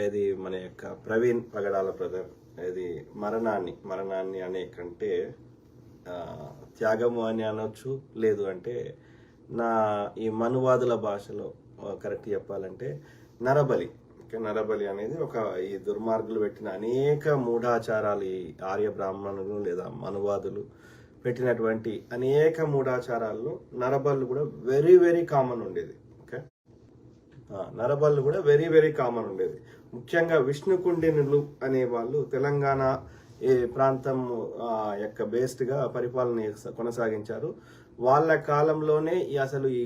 ఇది మన యొక్క ప్రవీణ్ పగడాల బ్రదర్ ఇది మరణాన్ని అనే కంటే త్యాగము అని అనొచ్చు, లేదు అంటే నా ఈ మనువాదుల భాషలో కరెక్ట్ చెప్పాలంటే నరబలి. నరబలి అనేది ఒక ఈ దుర్మార్గులు పెట్టిన అనేక మూఢాచారాలు, ఈ ఆర్య బ్రాహ్మణులు లేదా మనువాదులు పెట్టినటువంటి అనేక మూఢాచారాల్లో నరబళ్ళు కూడా వెరీ వెరీ కామన్ ఉండేది. ఓకే, నరబళ్ళు కూడా వెరీ వెరీ కామన్ ఉండేది. ముఖ్యంగా విష్ణుకుండినులు అనే వాళ్ళు తెలంగాణ ఈ ప్రాంతం యొక్క బేస్డ్గా పరిపాలన కొనసాగించారు. వాళ్ళ కాలంలోనే అసలు ఈ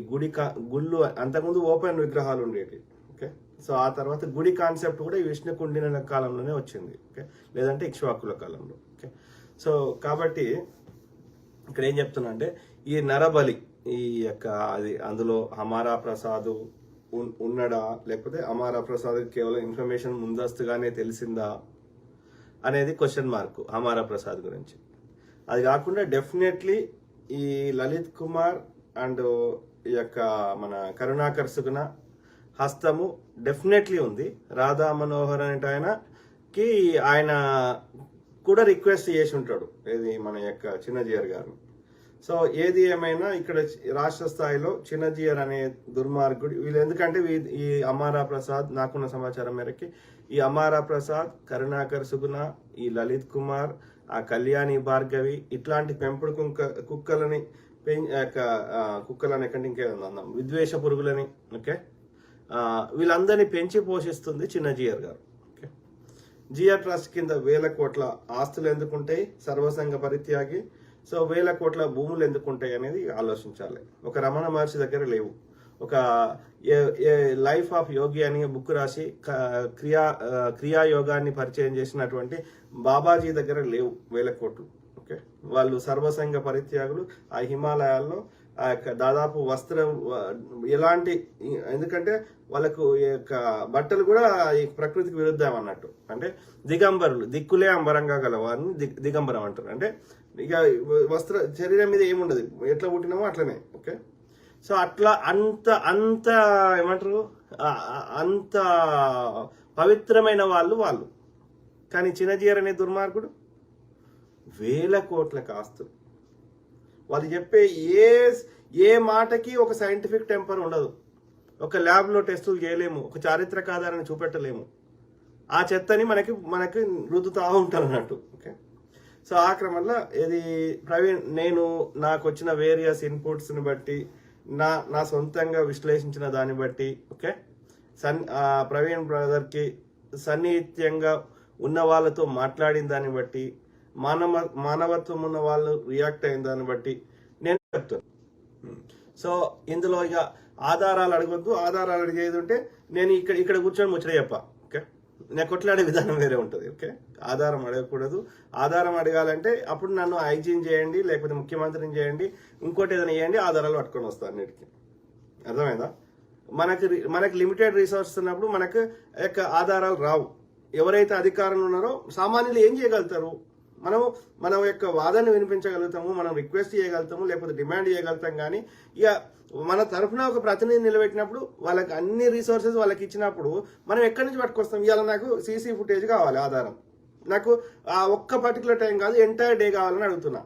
గుళ్ళు అంతకుముందు ఓపెన్ విగ్రహాలు ఉండేవి. ఓకే, సో ఆ తర్వాత గుడి కాన్సెప్ట్ కూడా ఈ విష్ణుకుండినుల కాలంలోనే వచ్చింది. ఓకే, లేదంటే ఇక్ష్వాకుల కాలంలో. ఓకే, సో కాబట్టి ఇక్కడ ఏం చెప్తున్నా అంటే ఈ నరబలి ఈ యొక్క అది అందులో హమారా ప్రసాద్ ఉన్నడా, లేకపోతే అమారా ప్రసాద్ కేవలం ఇన్ఫర్మేషన్ ముందస్తుగానే తెలిసిందా అనేది క్వశ్చన్ మార్క్ హమారా ప్రసాద్ గురించి. అది కాకుండా డెఫినెట్లీ ఈ లలిత్ కుమార్ అండ్ ఈ యొక్క మన కరుణాకర్ సుగుణ హస్తము డెఫినెట్లీ ఉంది. రాధా మనోహర్ అనేట ఆయనకి ఆయన కూడా రిక్వెస్ట్ చేసి ఉంటాడు, ఏది మన యొక్క చిన్నజీయర్ గారు. సో ఏది ఏమైనా ఇక్కడ రాష్ట్ర స్థాయిలో చిన్నజీయర్ అనే దుర్మార్గుడు వీళ్ళు, ఎందుకంటే ఈ అమారా ప్రసాద్ నాకున్న సమాచారం మేరకి ఈ అమారా ప్రసాద్, కరుణాకర్ సుగుణ, ఈ లలిత్ కుమార్, ఆ కళ్యాణి భార్గవి ఇట్లాంటి పెంపుడు కుక్కలని కుక్కలని కంటే ఇంకేమన్నా విద్వేష పురుగులని, ఓకే, వీళ్ళందరినీ పెంచి పోషిస్తుంది చిన్నజీయర్ గారు. ఓకే, జిఆర్ ట్రస్ట్ కింద 1000 కోట్ల ఆస్తులు ఎందుకుంటాయి సర్వసంగ పరిత్యాగి? సో 1000 కోట్ల భూములు ఎందుకుంటాయి అనేది ఆలోచించాలి. ఒక రమణ మహర్షి దగ్గర లేవు. ఒక లైఫ్ ఆఫ్ యోగి అని బుక్ రాసి క్రియాయోగాన్ని పరిచయం చేసినటువంటి బాబాజీ దగ్గర లేవు 1000 కోట్లు. ఓకే, వాళ్ళు సర్వసంగ పరిత్యాగులు. ఆ హిమాలయాల్లో ఆ యొక్క దాదాపు వస్త్రం ఎలాంటి, ఎందుకంటే వాళ్ళకు ఈ యొక్క బట్టలు కూడా ఈ ప్రకృతికి విరుద్ధం అన్నట్టు. అంటే దిగంబరులు, దిక్కులే అంబరంగా గలవారిని దిగంబరం అంటారు. అంటే ఇక శరీరం మీద ఏముండదు, ఎట్లా పుట్టినామో అట్లనే. ఓకే, సో అట్లా అంత ఏమంటారు, అంత పవిత్రమైన వాళ్ళు. కానీ చిన్నజీయర్ అనే దుర్మార్గుడు 1000 కోట్లకు ఆస్తులు. వాళ్ళు చెప్పే ఏ మాటకి ఒక సైంటిఫిక్ టెంపర్ ఉండదు. ఒక ల్యాబ్లో టెస్టులు చేయలేము, ఒక చారిత్రక ఆధారాన్ని చూపెట్టలేము. ఆ చెత్తని మనకి రుద్దుతా ఉంటారు అన్నట్టు. ఓకే, సో ఆ క్రమంలో ఇది ప్రవీణ్, నేను నాకు వచ్చిన వేరియస్ ఇన్పుట్స్ని బట్టి నా సొంతంగా విశ్లేషించిన దాన్ని బట్టి, ఓకే, ప్రవీణ్ బ్రదర్కి సన్నిహిత్యంగా ఉన్న వాళ్ళతో మాట్లాడిన దాన్ని బట్టి, మానవత్వం ఉన్న వాళ్ళు రియాక్ట్ అయిన దాన్ని బట్టి నేను చెప్తాను. సో ఇందులో ఇక ఆధారాలు అడగొద్దు. ఆధారాలు అడిగేది ఉంటే నేను ఇక్కడ కూర్చొని ముచ్చట చెప్పా. ఓకే, నేను కొట్లాడే విధానం వేరే ఉంటుంది. ఓకే, ఆధారం అడగకూడదు. ఆధారం అడగాలంటే అప్పుడు నన్ను ఐజీని చేయండి, లేకపోతే ముఖ్యమంత్రిని చేయండి, ఇంకోటి ఏదైనా చేయండి, ఆధారాలు పట్టుకొని వస్తాను అన్నిటికీ. అర్థమైందా? మనకి లిమిటెడ్ రిసోర్సెస్ ఉన్నప్పుడు మనకు యొక్క ఆధారాలు రావు. ఎవరైతే అధికారంలో ఉన్నారో సామాన్యులు ఏం చేయగలుగుతారు? మన యొక్క వాదనని వినిపించగలుగుతాము, మనం రిక్వెస్ట్ చేయగలుగుతాము, లేకపోతే డిమాండ్ చేయగలుగుతాం. కానీ ఇక మన తరఫున ఒక ప్రతినిధి నిలబెట్టినప్పుడు వాళ్ళకి అన్ని రిసోర్సెస్ వాళ్ళకి ఇచ్చినప్పుడు మనం ఎక్కడి నుంచి పట్టుకొస్తాం? ఇవాళ నాకు సీసీ ఫుటేజ్ కావాలి ఆధారం, నాకు ఆ ఒక్క పర్టికులర్ టైం కాదు ఎంటైర్ డే కావాలని అడుగుతున్నా.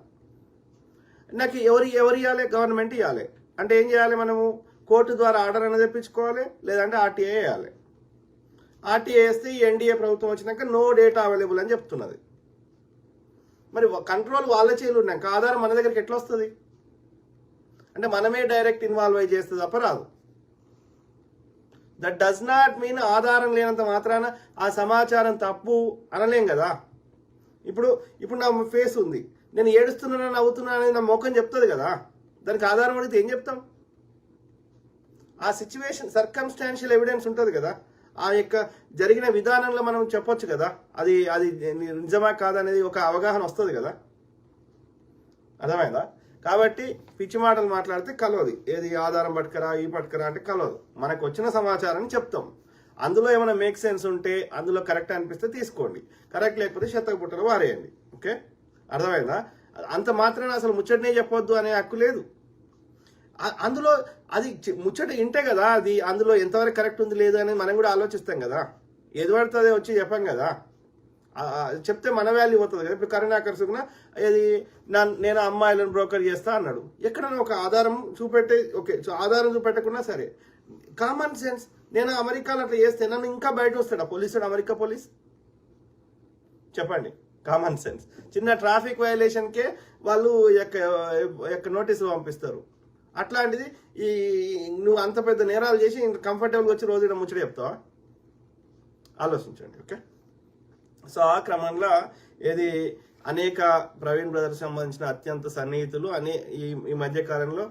నాకు ఎవరు ఇవ్వాలి? గవర్నమెంట్ ఇవ్వాలి. అంటే ఏం చేయాలి? మనము కోర్టు ద్వారా ఆర్డర్ అనేది తెప్పించుకోవాలి, లేదంటే ఆర్టీఏ వేయాలి. ఆర్టీఏ వేస్తే ఈ ఎన్డీఏ ప్రభుత్వం వచ్చినాక నో డేటా అవైలబుల్ అని చెప్తున్నది. మరి కంట్రోల్ వాళ్ళ చేతులు ఉన్నాక ఆధారం మన దగ్గరికి ఎట్లా వస్తుంది? అంటే మనమే డైరెక్ట్ ఇన్వాల్వ్ అయి చేస్తే తప్ప రాదు. దట్ డస్ నాట్ మీన్ ఆధారం లేనంత మాత్రాన ఆ సమాచారం తప్పు అనలేం కదా. ఇప్పుడు నా ఫేస్ ఉంది, నేను ఏడుస్తున్నాను నవ్వుతున్నాను అనేది నా ముఖం చెప్తుంది కదా. దానికి ఆధారం అడిగితే ఏం చెప్తాం? ఆ సిచ్యువేషన్ సర్కమ్స్టాన్షియల్ ఎవిడెన్స్ ఉంటుంది కదా. ఆ యొక్క జరిగిన విధానంలో మనం చెప్పొచ్చు కదా, అది నిజమా కాదనేది ఒక అవగాహన వస్తుంది కదా. అర్థమైందా? కాబట్టి పిచ్చి మాటలు మాట్లాడితే కలవదు. ఏది ఆధారం పట్టుకరా ఈ పట్టుకరా అంటే కలవదు. మనకు వచ్చిన సమాచారాన్ని చెప్తాం. అందులో ఏమైనా మేక్ సెన్స్ ఉంటే, అందులో కరెక్ట్ అనిపిస్తే తీసుకోండి, కరెక్ట్ లేకపోతే చెత్తకు పుట్టలు వారేయండి. ఓకే, అర్థమైందా? అంత మాత్రాన అసలు ముచ్చటనే చెప్పొద్దు అనే హక్కు లేదు. అందులో అది ముచ్చట ఇంటే కదా అది అందులో ఎంతవరకు కరెక్ట్ ఉంది లేదు అనేది మనం కూడా ఆలోచిస్తాం కదా. ఏది పడుతుంది వచ్చి చెప్పాం కదా, చెప్తే మన వాల్యూ పోతుంది కదా. ఇప్పుడు కరుణాకర్ సుగుణ ఏది నేను అమ్మాయిలను బ్రోకర్ చేస్తా అన్నాడు. ఎక్కడైనా ఒక ఆధారం చూపెట్టే, ఓకే ఆధారం చూపెట్టకున్నా సరే, కామన్ సెన్స్, నేను అమెరికాలో అట్లా చేస్తే నన్ను ఇంకా బయట వస్తాడా పోలీసుడు, అమెరికా పోలీస్? చెప్పండి, కామన్ సెన్స్. చిన్న ట్రాఫిక్ వైలేషన్కే వాళ్ళు నోటీసులు పంపిస్తారు. అట్లాంటిది నువ్వు అంత పెద్ద నేరాలు చేసి కంఫర్టబుల్గా వచ్చి రోజు ఇక్కడ ముచ్చట చెప్తావా? ఆలోచించండి. ఓకే, సో ఆ క్రమంలో ఏది అనేక ప్రవీణ్ బ్రదర్స్ సంబంధించిన అత్యంత సన్నిహితులు ఈ మధ్య కాలంలో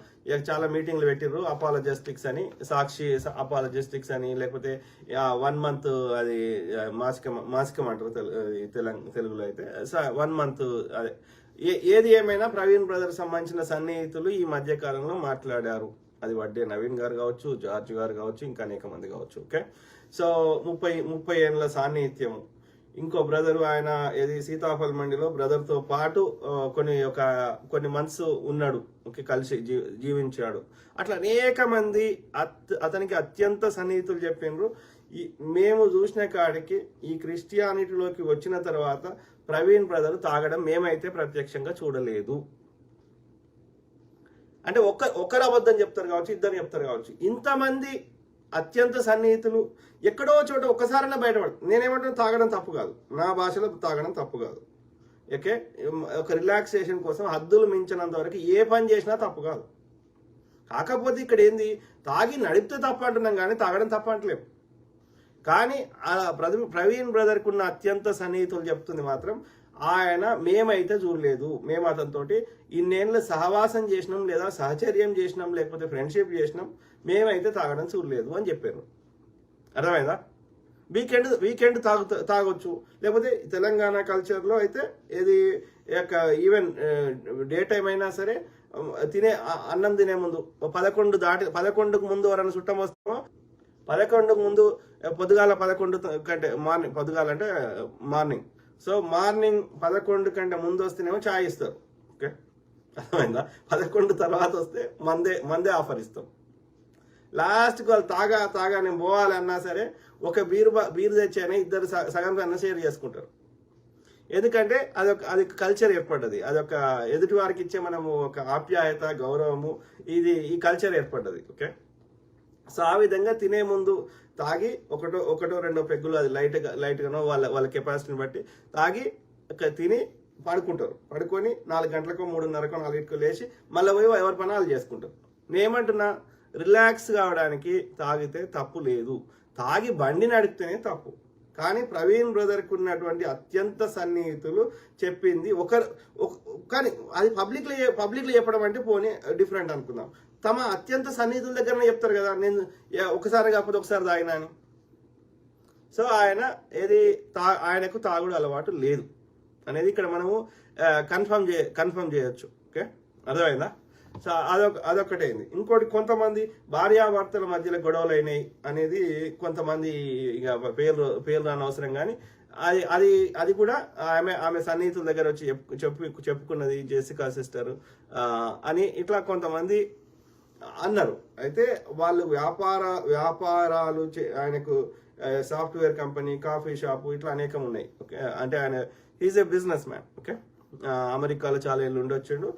చాలా మీటింగ్లు పెట్టిర్రు. అపాలజెస్టిక్స్ అని, సాక్షి అపాలజెస్టిక్స్ అని, లేకపోతే 1 month అది మాసికం అంటారు తెలుగులో అయితే 1 month అదే. ఏది ఏమైనా ప్రవీణ్ బ్రదర్స్ సంబంధించిన సన్నిహితులు ఈ మధ్య కాలంలో మాట్లాడారు. అది వడ్డే నవీన్ గారు కావచ్చు, జార్జ్ గారు కావచ్చు, ఇంకా అనేక మంది కావచ్చు. ఓకే, సో 30 ఏళ్ళ సాన్నిహిత్యము. ఇంకో బ్రదరు ఆయన ఏది సీతాఫల్ మండిలో బ్రదర్తో పాటు కొన్ని మంత్స్ ఉన్నాడు, ఓకే, కలిసి జీవించాడు. అట్లా అనేక మంది అతనికి అత్యంత సన్నిహితులు చెప్పిండ్రు. మేము చూసిన కాడికి ఈ క్రిస్టియానిటీలోకి వచ్చిన తర్వాత ప్రవీణ్ బ్రదర్ తాగడం మేమైతే ప్రత్యక్షంగా చూడలేదు. అంటే ఒకరు అబద్ధం చెప్తారు కావచ్చు, ఇద్దరు చెప్తారు కావచ్చు. ఇంతమంది అత్యంత సన్నిహితులు ఎక్కడో చోట ఒక్కసారైనా బయటపడుతుంది. నేనేమంటాను, తాగడం తప్పు కాదు, నా భాషలో తాగడం తప్పు కాదు. ఓకే, ఒక రిలాక్సేషన్ కోసం హద్దులు మించినంత వరకు ఏ పని చేసినా తప్పు కాదు. కాకపోతే ఇక్కడ ఏంది, తాగి నడిపితే తప్పు అంటున్నాం కానీ తాగడం తప్పు అంటలేము. కానీ ప్రవీణ్ బ్రదర్కి ఉన్న అత్యంత సన్నిహితులు చెప్తుంది మాత్రం ఆయన మేమైతే చూడలేదు, మేము అతనితోటి ఇన్నేళ్ళు సహవాసం చేసినాం, లేదా సహచర్యం చేసినాం, లేకపోతే ఫ్రెండ్షిప్ చేసినాం, మేమైతే తాగడం చూడలేదు అని చెప్పారు. అర్థమైందా? వీకెండ్ తాగొచ్చు, లేకపోతే తెలంగాణ కల్చర్లో అయితే ఏది ఈవెన్ డే టైం అయినా సరే అన్నం తినే ముందు 11కు ముందు ఎవరైనా చుట్టం వస్తామో 11కు ముందు పొద్దుగాల 11 కంటే పొద్దుగాల అంటే మార్నింగ్, సో మార్నింగ్ 11 కంటే ముందు వస్తేనేమో ఛాయ్ ఇస్తారు. ఓకే, అర్థమైందా? 11 తర్వాత వస్తే మందే ఆఫర్ ఇస్తాం. లాస్ట్కి వాళ్ళు తాగా నేను పోవాలన్నా సరే ఒక బీరు తెచ్చానే ఇద్దరు సగం కన్నా షేర్ చేసుకుంటారు. ఎందుకంటే అది కల్చర్ ఏర్పడ్డది, అదొక ఎదుటి వారికి ఇచ్చే మనము ఒక ఆప్యాయత, గౌరవము, ఈ కల్చర్ ఏర్పడ్డది. ఓకే, సో ఆ విధంగా తినే ముందు తాగి ఒకటో రెండో పెగ్గులు అది లైట్గానో వాళ్ళ కెపాసిటీని బట్టి తాగి తిని పడుకొని 4 గంటలకు 3:30కో 4కు లేచి మళ్ళీ పోయి ఎవరి పని వాళ్ళు చేసుకుంటారు. నేనేమంటున్నా, రిలాక్స్ కావడానికి తాగితే తప్పు లేదు, తాగి బండి నడిపితేనే తప్పు. కానీ ప్రవీణ్ బ్రదర్కి ఉన్నటువంటి అత్యంత సన్నిహితులు చెప్పింది కానీ అది పబ్లిక్లో చెప్పడం అంటే పోనీ డిఫరెంట్ అనుకుందాం. తమ అత్యంత సన్నిహితుల దగ్గరనే చెప్తారు కదా, నేను ఒకసారి కాకపోతే ఒకసారి తాగినా అని. సో ఆయనకు తాగుడు అలవాటు లేదు అనేది ఇక్కడ మనము కన్ఫర్మ్ చేయొచ్చు. ఓకే, అర్థమైందా? సో అదొకటైంది. ఇంకోటి, కొంతమంది భార్యాభర్తల మధ్యలో గొడవలు అయినాయి అనేది కొంతమంది ఇక పేర్లు రాని అవసరం, కానీ అది కూడా ఆమె సన్నిహితుల దగ్గర వచ్చి చెప్పుకున్నది జెసికా సిస్టర్ అని ఇట్లా కొంతమంది అన్నారు. అయితే వాళ్ళు వ్యాపారాలు ఆయనకు సాఫ్ట్వేర్ కంపెనీ, కాఫీ షాపు ఇట్లా అనేకం ఉన్నాయి. ఓకే, అంటే ఆయన is a business man. Okay, అమెరికాలో చాలా ఏళ్ళు ఉండొచ్చాడు.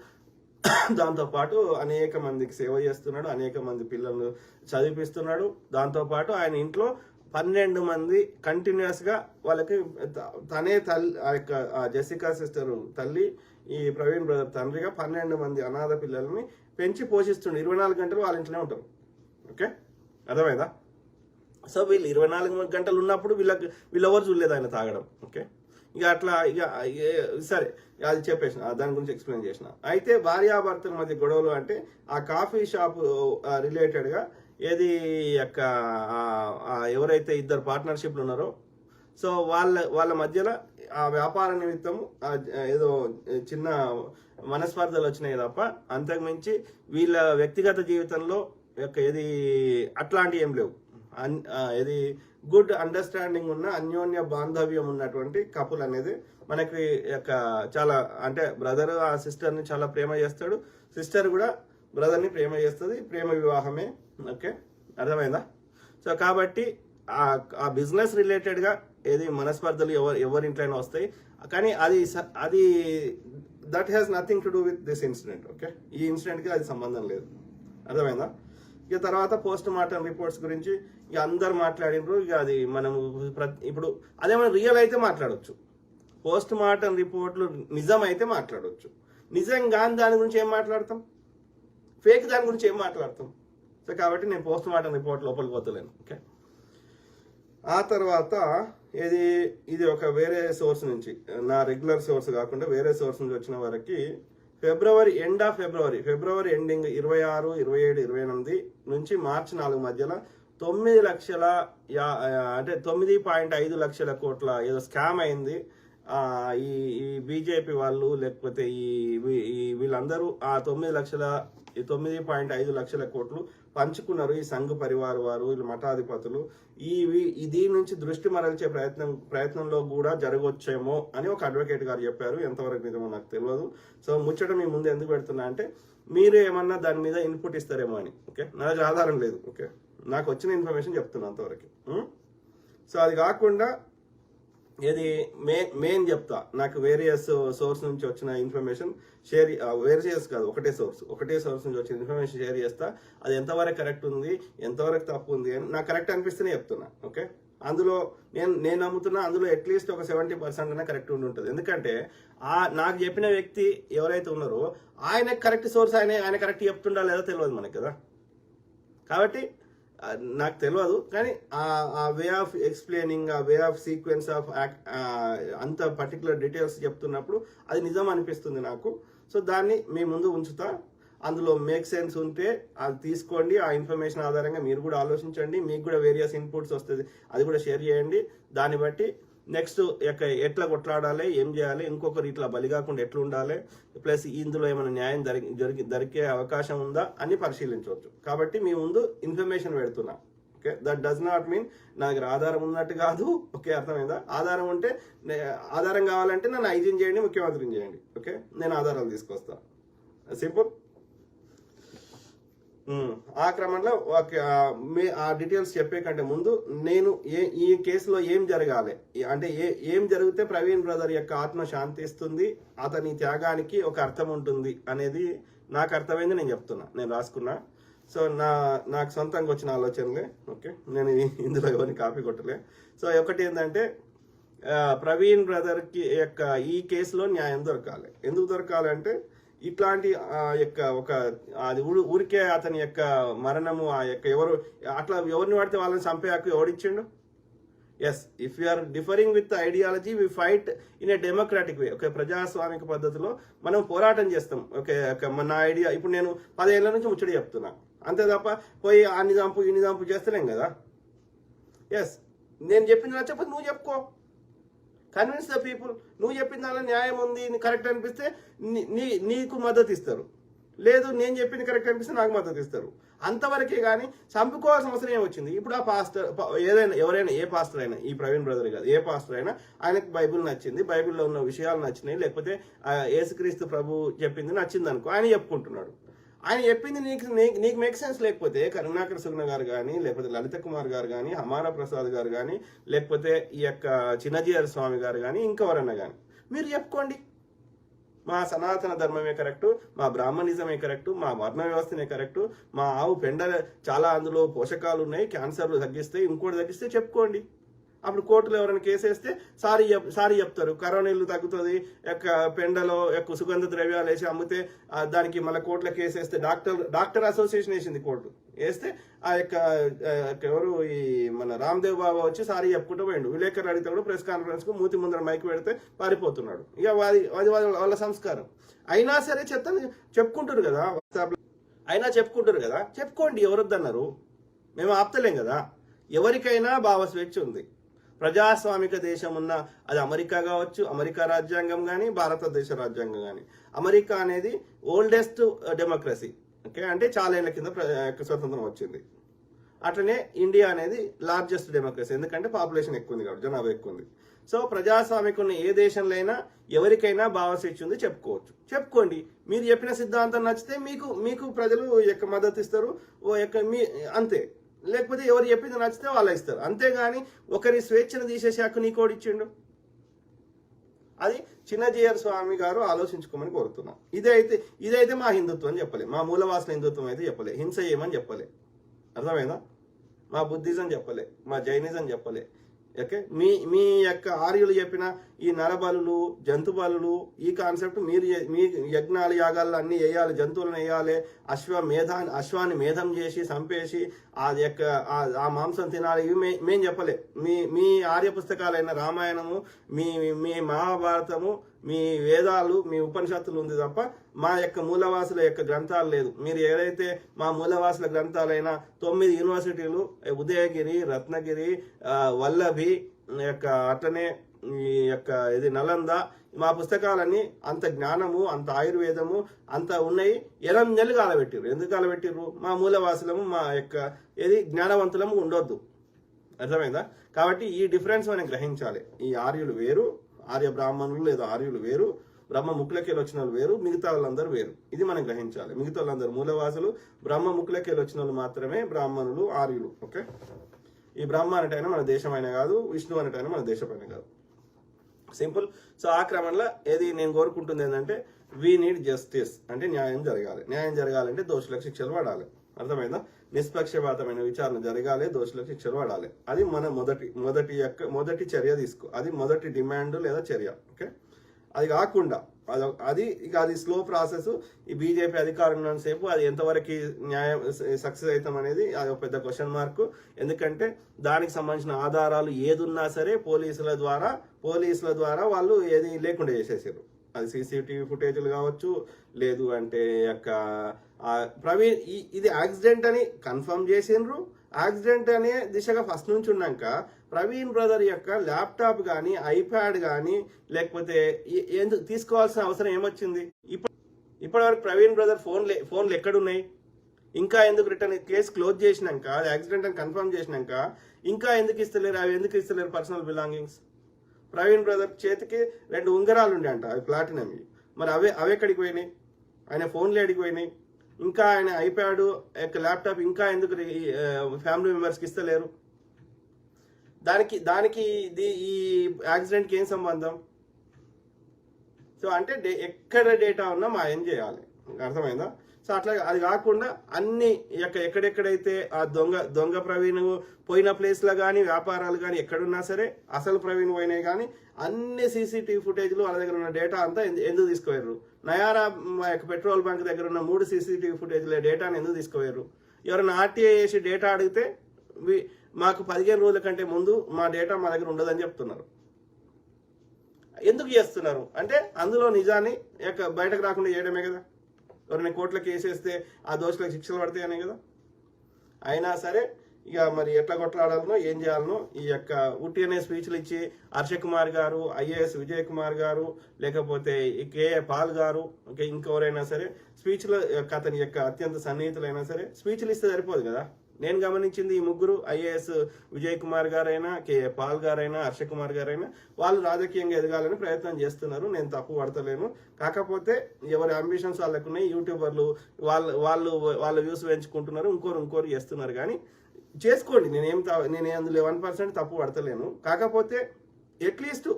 దాంతోపాటు అనేక మందికి సేవ చేస్తున్నాడు, అనేక మంది పిల్లలను చదివిపిస్తున్నాడు. దాంతోపాటు ఆయన ఇంట్లో 12 మంది కంటిన్యూస్గా వాళ్ళకి తనే తల్లి, జెసికా సిస్టర్ తల్లి, ఈ ప్రవీణ్ బ్రదర్ తండ్రిగా 12 మంది అనాథ పిల్లల్ని పెంచి పోషిస్తుండే. 24 గంటలు వాళ్ళ ఇంట్లోనే ఉంటారు. ఓకే, అర్థమైందా? సో వీళ్ళు 24 గంటలు ఉన్నప్పుడు వీళ్ళెవరు చూడలేదు ఆయన తాగడం. ఓకే, సరే అది చెప్పేసిన, దాని గురించి ఎక్స్ప్లెయిన్ చేసిన. అయితే భార్యాభర్తల మధ్య గొడవలు అంటే ఆ కాఫీ షాప్ రిలేటెడ్గా ఏది ఎవరైతే ఇద్దరు పార్ట్నర్షిప్లు ఉన్నారో, సో వాళ్ళ మధ్యలో ఆ వ్యాపార నిమిత్తం ఏదో చిన్న మనస్పర్ధలు వచ్చినాయి తప్ప అంతకుమించి వీళ్ళ వ్యక్తిగత జీవితంలో అట్లాంటివి ఏం లేవు. ఇది గుడ్ అండర్స్టాండింగ్ ఉన్న అన్యోన్య బాంధవ్యం ఉన్నటువంటి కపుల్ అనేది మనకి చాలా, అంటే బ్రదర్ ఆ సిస్టర్ని చాలా ప్రేమ చేస్తాడు, సిస్టర్ కూడా బ్రదర్ని ప్రేమ చేస్తుంది. ప్రేమ వివాహమే. ఓకే, అర్థమైందా? సో కాబట్టి ఆ బిజినెస్ రిలేటెడ్గా ఏది మనస్పర్ధలు ఎవరి ఇంట్లోనే వస్తాయి, కానీ అది that has nothing to do with this incident. Okay, ఈ ఇన్సిడెంట్కి అది సంబంధం లేదు. అర్థమైందా? ఇక తర్వాత పోస్ట్ మార్టం రిపోర్ట్స్ గురించి ఇక అందరు మాట్లాడినరు. ఇక అది మనము ఇప్పుడు అదేమైనా రియల్ అయితే మాట్లాడవచ్చు, పోస్ట్ మార్టం రిపోర్ట్లు నిజం అయితే మాట్లాడవచ్చు. నిజం కాని దాని గురించి ఏం మాట్లాడతాం, ఫేక్ దాని గురించి ఏం మాట్లాడతాం. సో కాబట్టి నేను పోస్ట్ మార్టం రిపోర్ట్ లోపలికి పోతలేను. ఓకే, ఆ తర్వాత ఇది ఒక వేరే సోర్స్ నుంచి, నా రెగ్యులర్ సోర్స్ కాకుండా వేరే సోర్స్ నుంచి వచ్చిన వరకు ఫిబ్రవరి ఎండింగ్ 26, 27, 28 నుంచి మార్చి 4 మధ్యలో 9.5 లక్షల కోట్ల ఏదో స్కామ్ అయింది. ఈ బీజేపీ వాళ్ళు లేకపోతే వీళ్ళందరూ ఆ 9.5 లక్షల కోట్లు పంచుకున్నారు. ఈ సంఘ్ పరివార్ వారు, వీళ్ళు మఠాధిపతులు దీని నుంచి దృష్టి మరల్చే ప్రయత్నంలో కూడా జరగవచ్చేమో అని ఒక అడ్వకేట్ గారు చెప్పారు. ఎంతవరకు నిజమో నాకు తెలియదు. సో ముచ్చట మీ ముందు ఎందుకు పెడుతున్నా అంటే మీరు ఏమన్నా దాని మీద ఇన్పుట్ ఇస్తారేమో అని. ఓకే, నా దగ్గర ఆధారం లేదు. ఓకే, నాకు వచ్చిన ఇన్ఫర్మేషన్ చెప్తున్నా అంతవరకు. సో అది కాకుండా మెయిన్ చెప్తా, నాకు వేరియస్ సోర్స్ నుంచి వచ్చిన ఇన్ఫర్మేషన్ వేరియస్ కాదు, ఒకటే సోర్స్ నుంచి వచ్చిన ఇన్ఫర్మేషన్ షేర్ చేస్తా. అది ఎంతవరకు కరెక్ట్ ఉంది, ఎంతవరకు తప్పు ఉంది అని నాకు కరెక్ట్ అనిపిస్తేనే చెప్తున్నా. ఓకే, అందులో నేను నమ్ముతున్నా అందులో అట్లీస్ట్ ఒక 70% అయినా కరెక్ట్ ఉండి ఉంటుంది. ఎందుకంటే నాకు చెప్పిన వ్యక్తి ఎవరైతే ఉన్నారో ఆయన కరెక్ట్ సోర్స్, ఆయన కరెక్ట్ చెప్తుండా లేదో తెలియదు మనకి కదా. కాబట్టి నాకు తెలియదు, కానీ ఆ వే ఆఫ్ ఎక్స్ప్లెయినింగ్, ఆ వే ఆఫ్ సీక్వెన్స్ ఆఫ్ అంత పర్టికులర్ డీటెయిల్స్ చెప్తున్నప్పుడు అది నిజం అనిపిస్తుంది నాకు. సో దాన్ని మీ ముందు ఉంచుతా. అందులో మేక్ సెన్స్ ఉంటే అది తీసుకోండి. ఆ ఇన్ఫర్మేషన్ ఆధారంగా మీరు కూడా ఆలోచించండి. మీకు కూడా వేరియస్ ఇన్పుట్స్ వస్తుంది, అది కూడా షేర్ చేయండి. దాన్ని బట్టి నెక్స్ట్ ఎట్లా కొట్లాడాలి, ఏం చేయాలి, ఇంకొకరు ఇట్లా బలి కాకుండా ఎట్లా ఉండాలి, ప్లస్ ఇందులో ఏమైనా న్యాయం దొరికే అవకాశం ఉందా అని పరిశీలించవచ్చు. కాబట్టి మీ ముందు ఇన్ఫర్మేషన్ పెడుతున్నా. Okay, that does not mean నా దగ్గర ఆధారం ఉన్నట్టు కాదు. ఓకే, అర్థమైందా? ఆధారం ఉంటే, ఆధారం కావాలంటే నన్ను ఐజీని చేయండి, ముఖ్యమంత్రిని చేయండి. ఓకే, నేను ఆధారాలు తీసుకొస్తా. సింపుల్. ఆ క్రమంలో ఆ డీటెయిల్స్ చెప్పే కంటే ముందు నేను ఈ కేసులో ఏం జరగాలి అంటే ఏం జరిగితే ప్రవీణ్ బ్రదర్ యొక్క ఆత్మ శాంతిస్తుంది, అతని త్యాగానికి ఒక అర్థం ఉంటుంది అనేది నాకు అర్థమైంది. నేను చెప్తున్నా, నేను రాసుకున్నా. సో నాకు సొంతంగా వచ్చిన ఆలోచనలే. ఓకే, నేను ఇందులో ఎవరిని కాపీ కొట్టలే. సో ఒకటి ఏంటంటే ప్రవీణ్ బ్రదర్కి యొక్క ఈ కేసులో న్యాయం దొరకాలి. ఎందుకు దొరకాలంటే ఇట్లాంటి యొక్క అది ఊరికే అతని యొక్క మరణము ఆ యొక్క ఎవరిని పడితే వాళ్ళని చంపే హక్కు ఎవడిచ్చిండు? Yes, if you are differing with ideology we fight in a democratic way. Okay, ప్రజాస్వామిక పద్ధతిలో మనం పోరాటం చేస్తాం. ఓకే, మన ఐడియా ఇప్పుడు నేను 10 ఏళ్ల నుంచి ముచ్చడి చెప్తున్నా, అంతే తప్ప పోయి అన్ని చంపు ఇన్ని చంపు చేస్తలేం కదా. ఎస్, నేను చెప్పింది నచ్చకపోతే నువ్వు చెప్పుకో, కన్విన్స్ ద పీపుల్. నువ్వు చెప్పిన దానిలో న్యాయం ఉంది, కరెక్ట్ అనిపిస్తే నీకు మద్దతు ఇస్తారు, లేదు నేను చెప్పింది కరెక్ట్ అనిపిస్తే నాకు మద్దతు ఇస్తారు. అంతవరకే కానీ చంపుకోవాల్సిన అవసరం ఏమొచ్చింది? ఇప్పుడు ఆ పాస్టర్ ఎవరైనా ఏ పాస్టర్ అయినా, ఈ ప్రవీణ్ బ్రదర్ కాదు, ఏ పాస్టర్ అయినా ఆయనకు బైబిల్ నచ్చింది, బైబిల్లో ఉన్న విషయాలు నచ్చినాయి, లేకపోతే యేసుక్రీస్తు ప్రభు చెప్పింది నచ్చింది అనుకో, ఆయన చెప్పుకుంటున్నాడు. ఆయన చెప్పింది నీకు మేక్ సెన్స్ లేకపోతే కరుణాకర్ సుగుణ గారు కానీ, లేకపోతే లలిత కుమార్ గారు కానీ, హమారా ప్రసాద్ గారు కానీ, లేకపోతే ఈ యొక్క చిన్నజీఆర్ స్వామి గారు కానీ, ఇంకెవరన్నా కానీ మీరు చెప్పుకోండి. మా సనాతన ధర్మమే కరెక్టు, మా బ్రాహ్మణిజమే కరెక్టు, మా వర్ణ వ్యవస్థనే కరెక్టు, మా ఆవు పెండ చాలా అందులో పోషకాలు ఉన్నాయి, క్యాన్సర్లు తగ్గిస్తాయి, ఇంకోటి తగ్గిస్తే చెప్పుకోండి. అప్పుడు కోర్టులో ఎవరైనా కేసేస్తే సారీ చెప్తారు, కరోనా ఇల్లు తగ్గుతుంది, యొక్క పెండలో యొక్క సుగంధ ద్రవ్యాలు వేసి అమ్మితే దానికి మళ్ళీ కోర్టులో కేసేస్తే డాక్టర్ అసోసియేషన్ వేసింది కోర్టు వేస్తే ఆ యొక్క ఎవరు ఈ మన రామ్దేవ్ బాబా వచ్చి సారీ చెప్పుకుంటూ పోయిండు. విలేకరులు అడిగితే కూడా ప్రెస్ కాన్ఫరెన్స్ కు మూతి ముందర మైక్ పెడితే పారిపోతున్నాడు. ఇక అది వాళ్ళ సంస్కారం. అయినా సరే చెప్పుకుంటారు కదా, అయినా చెప్పుకుంటారు కదా, చెప్పుకోండి, ఎవరొద్దన్నారు, మేము ఆపుతలేం కదా. ఎవరికైనా భావ స్వేచ్ఛ ఉంది. ప్రజాస్వామిక దేశం ఉన్న అది అమెరికా కావచ్చు, అమెరికా రాజ్యాంగం కానీ, భారతదేశ రాజ్యాంగం కానీ. అమెరికా అనేది ఓల్డెస్ట్ డెమోక్రసీ. ఓకే, అంటే చాలా ఏళ్ల కింద స్వతంత్రం వచ్చింది. అట్లనే ఇండియా అనేది లార్జెస్ట్ డెమోక్రసీ, ఎందుకంటే పాపులేషన్ ఎక్కువ ఉంది కాబట్టి, జనాభా ఎక్కువ ఉంది. సో ప్రజాస్వామిక ఉన్న ఏ దేశంలో అయినా ఎవరికైనా భావస్వేచ్ఛ ఉంది, చెప్పుకోండి. మీరు చెప్పిన సిద్ధాంతం నచ్చితే మీకు ప్రజలు యొక్క మద్దతు ఇస్తారు, అంతే. లేకపోతే ఎవరు చెప్పింది నచ్చితే వాళ్ళు ఇస్తారు. అంతేగాని ఒకరి స్వేచ్ఛను తీసేసి హక్కు నీకోడు ఇచ్చిండు. అది చిన్నజీయర్ స్వామి గారు ఆలోచించుకోమని కోరుతున్నా. ఇదైతే మా హిందుత్వం అని చెప్పలే, మా మూలవాసన హిందుత్వం అయితే చెప్పలే, హింస ఏమని చెప్పలే, అర్థమైందా? మా బుద్ధిజం చెప్పలే, మా జైనిజం చెప్పలే. ఓకే, మీ యొక్క ఆర్యులు చెప్పిన ఈ నరబలులు, జంతు బలులు, ఈ కాన్సెప్ట్ మీరు మీ యజ్ఞాలు యాగాల్లో అన్ని వేయాలి, జంతువులను వేయాలి, అశ్వాన్ని మేధం చేసి చంపేసి అది యొక్క ఆ మాంసం తినాలి, ఇవి మేము చెప్పలే. మీ ఆర్య పుస్తకాలైన రామాయణము, మీ మహాభారతము, మీ వేదాలు, మీ ఉపనిషత్తులు ఉంది తప్ప మా యొక్క మూలవాసుల యొక్క గ్రంథాలు లేదు. మీరు ఏదైతే మా మూలవాసుల గ్రంథాలైన 9 యూనివర్సిటీలు, ఉదయగిరి, రత్నగిరి, వల్లభి యొక్క అట్లనే ఈ యొక్క ఇది నలంద, మా పుస్తకాలన్నీ అంత జ్ఞానము, అంత ఆయుర్వేదము అంత ఉన్నాయి. 8 నెలలు కాలబెట్టిర్రు. ఎందుకు కాలబెట్టిర్రు? మా మూలవాసులము, మా యొక్క ఏది జ్ఞానవంతులము ఉండొద్దు. అర్థమైందా? కాబట్టి ఈ డిఫరెన్స్ మనం గ్రహించాలి. ఈ ఆర్యులు వేరు, ఆర్య బ్రాహ్మణులు లేదా ఆర్యులు వేరు, బ్రహ్మ ముక్కులకెళ్ళి వచ్చిన వాళ్ళు వేరు, మిగతా వాళ్ళందరూ వేరు. ఇది మనం గ్రహించాలి. మిగతా వాళ్ళందరూ మూలవాసులు, బ్రహ్మ ముక్కులకెళ్ళి వచ్చిన వాళ్ళు మాత్రమే బ్రాహ్మణులు, ఆర్యులు. ఓకే, ఈ బ్రహ్మ అనేటైనా మన దేశమైనా కాదు, విష్ణు అనేటైనా మన దేశమైనా కాదు. సింపుల్. సో ఆ క్రమంలో ఏది నేను కోరుకుంటుంది ఏంటంటే వీ నీడ్ జస్టిస్, అంటే న్యాయం జరగాలి. న్యాయం జరగాలంటే దోషులకు శిక్షలు పడాలి. అర్థమైందా? నిష్పక్షపాతమైన విచారణ జరగాలి, దోషులకు శిక్షలు పడాలి. అది మన మొదటి చర్య తీసుకో. అది మొదటి డిమాండ్ లేదా చర్య. ఓకే, అది కాకుండా అది స్లో ప్రాసెస్. ఈ బీజేపీ అధికారం ఉన్నంతసేపు అది ఎంతవరకు న్యాయం సక్సెస్ అవుతాం అనేది అది ఒక పెద్ద క్వశ్చన్ మార్క్. ఎందుకంటే దానికి సంబంధించిన ఆధారాలు ఏదున్నా సరే పోలీసుల ద్వారా వాళ్ళు ఏది లేకుండా చేసేసారు. అది సీసీటీవీ ఫుటేజ్లు కావచ్చు, లేదు అంటే యొక్క ప్రవీణ్ ఇది యాక్సిడెంట్ అని కన్ఫర్మ్ చేసిండ్రు. యాక్సిడెంట్ అనే దిశగా ఫస్ట్ నుంచి ఉన్నాక ప్రవీణ్ బ్రదర్ యొక్క ల్యాప్టాప్ కానీ, ఐప్యాడ్ కానీ, లేకపోతే ఎందుకు తీసుకోవాల్సిన అవసరం ఏమొచ్చింది? ఇప్పటివరకు ప్రవీణ్ బ్రదర్ ఫోన్లు ఎక్కడున్నాయి? ఇంకా ఎందుకు రిటర్న్ కేసు క్లోజ్ చేసినాక, యాక్సిడెంట్ అని కన్ఫర్మ్ చేసినాక ఇంకా ఎందుకు ఇస్తలేరు? అవి ఎందుకు ఇస్తలేరు? Personal belongings. ప్రవీణ్ బ్రదర్ చేతికి 2 ఉంగరాలు ఉండే అంట, అవి ప్లాటినం. మరి అవి ఎక్కడికి పోయినాయి? ఆయన ఫోన్లు ఎక్కడికి పోయినాయి? ఇంకా ఆయన ఐప్యాడ్ యొక్క ల్యాప్టాప్ ఇంకా ఎందుకు ఫ్యామిలీ మెంబర్స్కి ఇస్తలేరు? దానికి ఈ యాక్సిడెంట్కి ఏం సంబంధం? సో అంటే ఎక్కడ డేటా ఉన్నా మాయం చేయాలి. అర్థమైందా? సో అట్లా అది కాకుండా అన్ని ఎక్కడెక్కడైతే ఆ దొంగ ప్రవీణ్ పోయిన ప్లేస్లో కానీ, వ్యాపారాలు కానీ ఎక్కడున్నా సరే అసలు ప్రవీణ్ పోయినాయి కానీ అన్ని సీసీటీవీ ఫుటేజ్లు వాళ్ళ దగ్గర ఉన్న డేటా అంతా ఎందుకు తీసుకుపోయారు? నయారా పెట్రోల్ బంక్ దగ్గర ఉన్న 3 సీసీటీవీ ఫుటేజ్ల డేటాను ఎందుకు తీసుకుపోయారు? ఎవరైనా ఆర్టీఐ చేసి డేటా అడిగితే మాకు 15 రోజుల కంటే ముందు మా డేటా మా దగ్గర ఉండదని చెప్తున్నారు. ఎందుకు చేస్తున్నారు అంటే అందులో నిజాన్ని బయటకు రాకుండా చేయడమే కదా. ఎవరైనా కోర్టులకు వేసేస్తే ఆ దోషులకు శిక్షలు పడతాయనే కదా. అయినా సరే ఇక మరి ఎట్లా కొట్లాడాలనో ఏం చేయాలనో ఈ యొక్క ఉట్టినే స్పీచ్లు ఇచ్చి హర్ష కుమార్ గారు, ఐఏఎస్ విజయ్ కుమార్ గారు, లేకపోతే కేఏ పాల్ గారు, ఇంకెవరైనా సరే స్పీచ్లు అతని యొక్క అత్యంత సన్నిహితులైనా సరే స్పీచ్లు ఇస్తే సరిపోదు కదా. నేను గమనించింది ఈ ముగ్గురు ఐఏఎస్ విజయ్ కుమార్ గారైనా, కేఏ పాల్ గారైనా, హర్ష కుమార్ గారైనా వాళ్ళు రాజకీయంగా ఎదగాలని ప్రయత్నం చేస్తున్నారు. నేను తప్పు పడతలేను. కాకపోతే ఎవరి అంబిషన్స్ వాళ్ళకున్నాయి. యూట్యూబర్లు వాళ్ళ వ్యూస్ పెంచుకుంటున్నారు, ఇంకోరు చేస్తున్నారు. కానీ చేసుకోండి, నేను అందులో 1% తప్పు పడతలేను. కాకపోతే అట్లీస్ట్